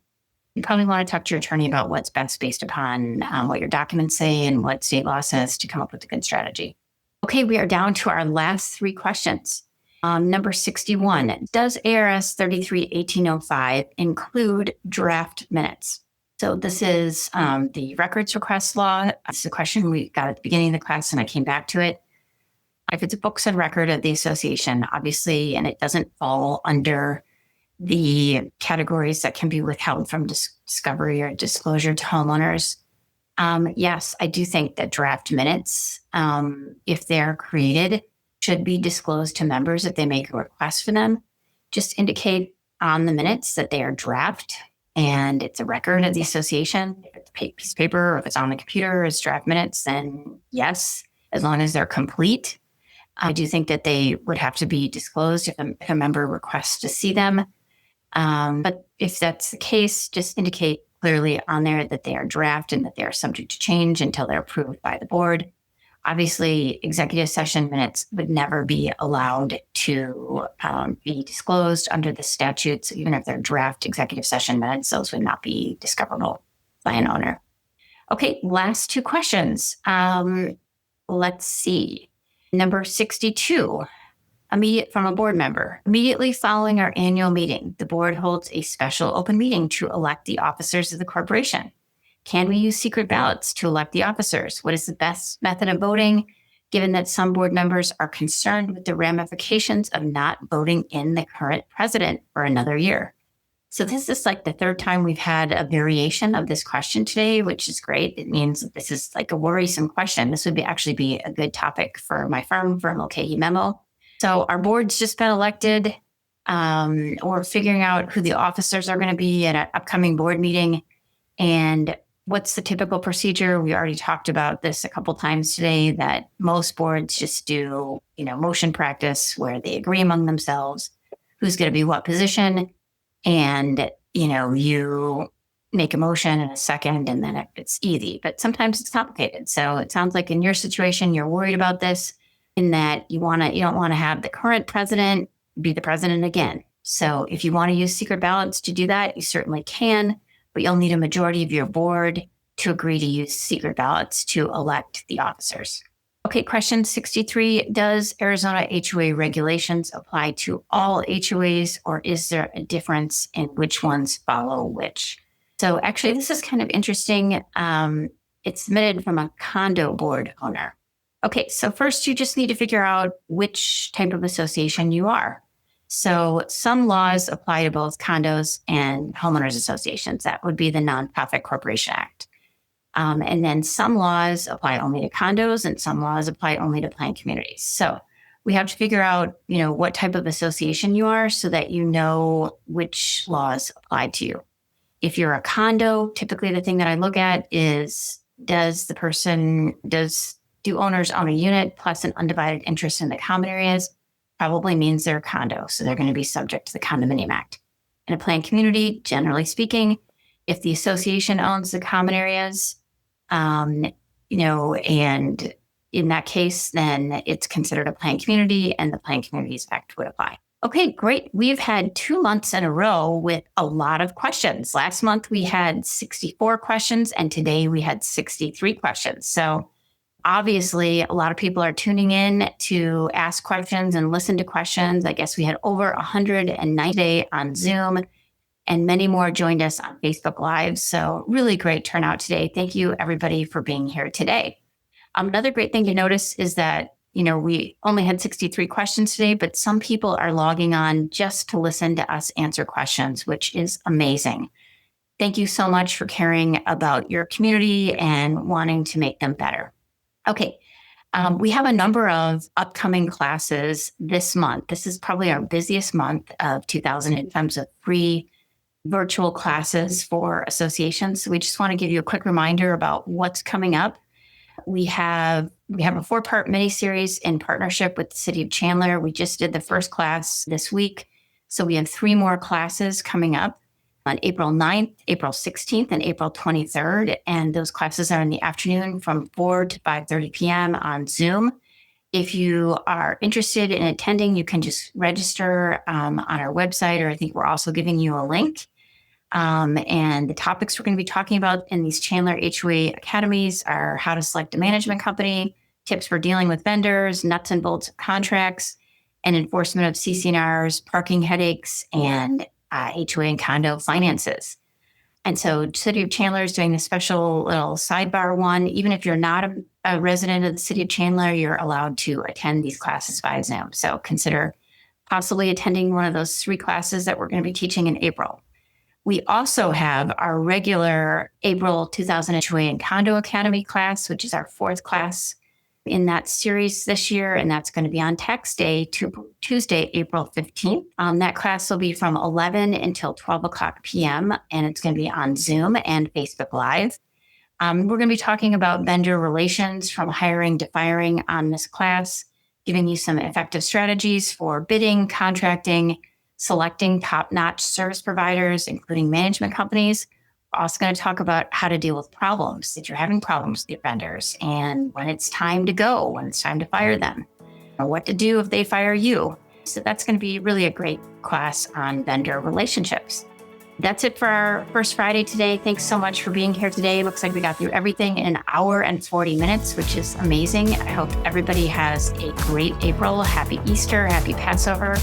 C: You probably want to talk to your attorney about what's best based upon what your documents say and what state law says to come up with a good strategy. Okay, we are down to our last 3 questions. Number 61, does ARS 33-1805 include draft minutes? So this is the records request law. It's a question we got at the beginning of the class, and I came back to it. If it's a books and record of the association, obviously, and it doesn't fall under the categories that can be withheld from discovery or disclosure to homeowners. Yes, I do think that draft minutes, if they're created, should be disclosed to members if they make a request for them. Just indicate on the minutes that they are draft and it's a record of the association. If it's a piece of paper or if it's on the computer as draft minutes, then yes, as long as they're complete. I do think that they would have to be disclosed if a member requests to see them. But if that's the case, just indicate clearly on there that they are draft and that they are subject to change until they're approved by the board. Obviously, executive session minutes would never be allowed to be disclosed under the statutes. Even if they're draft executive session minutes, those would not be discoverable by an owner. Okay, last 2 questions. Let's see. Number 62. From a board member. Immediately following our annual meeting, the board holds a special open meeting to elect the officers of the corporation. Can we use secret ballots to elect the officers? What is the best method of voting, given that some board members are concerned with the ramifications of not voting in the current president for another year? So this is like the 3rd time we've had a variation of this question today, which is great. It means that this is like a worrisome question. This would actually be a good topic for my firm, for Mulcahy Memo. So our board's just been elected. We're figuring out who the officers are going to be at an upcoming board meeting. And what's the typical procedure? We already talked about this a couple times today, that most boards just do, motion practice where they agree among themselves who's going to be what position. And, you make a motion in a second and then it's easy. But sometimes it's complicated. So it sounds like in your situation, you're worried about this, in that you don't want to have the current president be the president again. So if you want to use secret ballots to do that, you certainly can, but you'll need a majority of your board to agree to use secret ballots to elect the officers. Okay, question 63. Does Arizona HOA regulations apply to all HOAs, or is there a difference in which ones follow which? So actually, this is kind of interesting. It's submitted from a condo board owner. Okay, so first you just need to figure out which type of association you are. So some laws apply to both condos and homeowners associations. That would be the Nonprofit Corporation Act. And then some laws apply only to condos and some laws apply only to planned communities. So we have to figure out, what type of association you are so that you know which laws apply to you. If you're a condo, typically the thing that I look at is, do owners own a unit plus an undivided interest in the common areas? Probably means they're a condo, so they're going to be subject to the Condominium Act. In a planned community, generally speaking, if the association owns the common areas, and in that case, then it's considered a planned community and the Planned Communities Act would apply. Okay, great. We've had 2 months in a row with a lot of questions. Last month, we had 64 questions, and today we had 63 questions. So obviously, a lot of people are tuning in to ask questions and listen to questions. I guess we had over 190 today on Zoom, and many more joined us on Facebook Live. So really great turnout today. Thank you, everybody, for being here today. Another great thing to notice is that, we only had 63 questions today, but some people are logging on just to listen to us answer questions, which is amazing. Thank you so much for caring about your community and wanting to make them better. Okay. We have a number of upcoming classes this month. This is probably our busiest month of 2000 in terms of free virtual classes for associations. So we just want to give you a quick reminder about what's coming up. We have a 4-part mini-series in partnership with the City of Chandler. We just did the first class this week. So we have 3 more classes coming up on April 9th, April 16th, and April 23rd. And those classes are in the afternoon from 4 to 5:30 p.m. on Zoom. If you are interested in attending, you can just register on our website, or I think we're also giving you a link. And the topics we're going to be talking about in these Chandler HOA academies are how to select a management company, tips for dealing with vendors, nuts and bolts of contracts, and enforcement of CC&Rs, parking headaches, and HOA and condo finances. And so City of Chandler is doing a special little sidebar one. Even if you're not a resident of the City of Chandler, you're allowed to attend these classes via Zoom. So consider possibly attending one of those 3 classes that we're going to be teaching in April. We also have our regular April 2000 HOA and Condo Academy class, which is our 4th class in that series this year. And that's going to be on Tax Day, Tuesday, April 15th. That class will be from 11 until 12 o'clock p.m. And it's going to be on Zoom and Facebook Live. We're going to be talking about vendor relations from hiring to firing on this class, giving you some effective strategies for bidding, contracting, selecting top-notch service providers, including management companies. We're also going to talk about how to deal with problems if you're having problems with your vendors, and when it's time to go, when it's time to fire them, or what to do if they fire you. So that's going to be really a great class on vendor relationships. That's it for our first Friday today. Thanks so much for being here today. Looks like we got through everything in an hour and 40 minutes, which is amazing. I hope everybody has a great April. Happy Easter, happy Passover,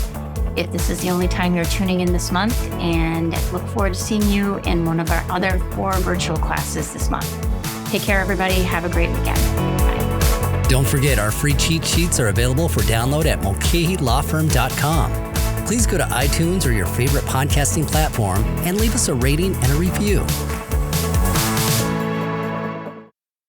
C: if this is the only time you're tuning in this month, and look forward to seeing you in one of our other 4 virtual classes this month. Take care, everybody. Have a great weekend. Bye.
A: Don't forget, our free cheat sheets are available for download at mulcahylawfirm.com. Please go to iTunes or your favorite podcasting platform and leave us a rating and a review.